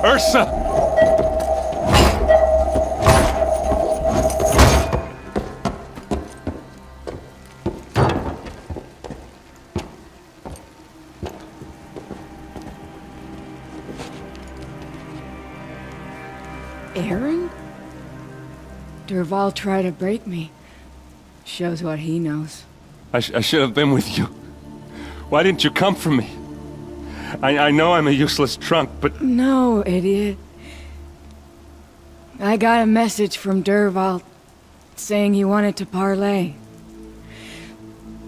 Ursa! Aaron? Dervahl tried to break me. Shows what he knows. I should have been with you. Why didn't you come for me? I know I'm a useless trunk, but... No, idiot. I got a message from Dervahl saying he wanted to parlay.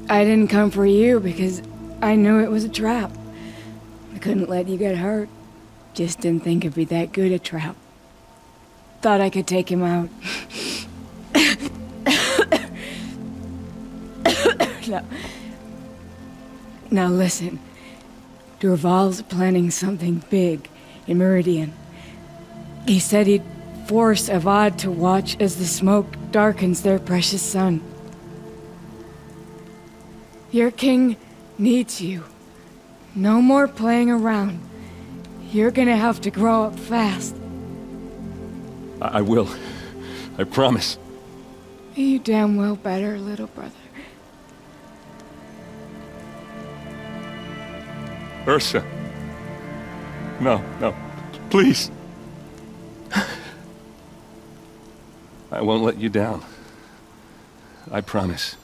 I didn't come for you because I knew it was a trap. I couldn't let you get hurt. Just didn't think it'd be that good a trap. Thought I could take him out. Now listen. Dervahl's planning something big in Meridian. He said he'd force Avad to watch as the smoke darkens their precious sun. Your king needs you. No more playing around. You're gonna have to grow up fast. I will. I promise. You damn well better, little brother. Ursa. No, please. I won't let you down. I promise.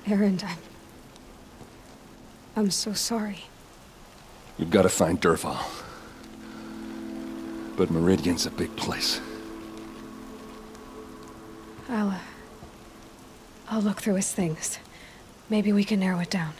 Aaron, I'm so sorry. We've got to find Dervahl. But Meridian's a I'll look through his things. Maybe we can narrow it down.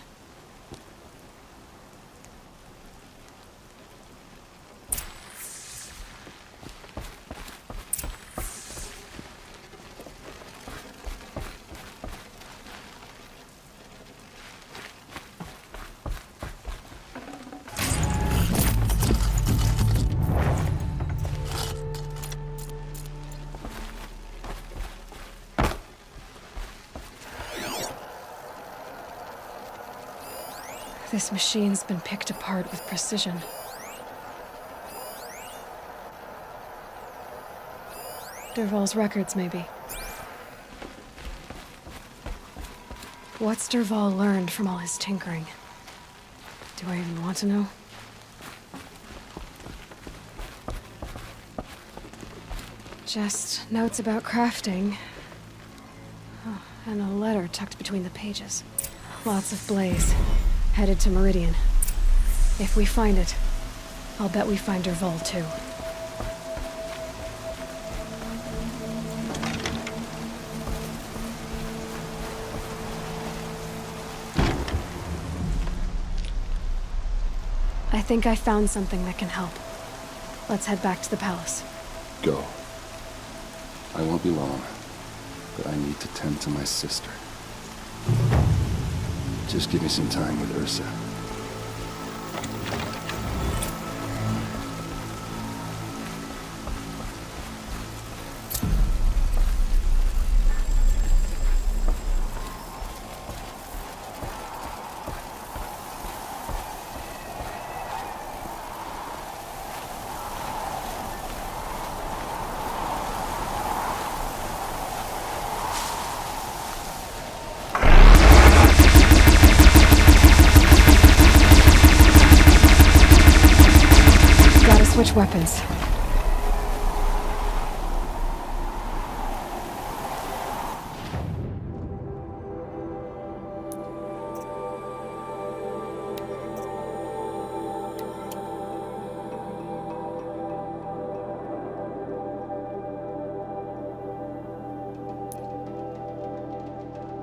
This machine's been picked apart with precision. Dervahl's records, maybe. What's Dervahl learned from all his tinkering? Do I even want to know? Just notes about crafting. Oh, and a letter tucked between the pages. Lots of blaze. Headed to Meridian. If we find it, I'll bet we find Dervahl too. I think I found something that can help. Let's head back to the palace. Go. I won't be long, but I need to tend to my sister. Just give me some time with Ursa. Switch weapons.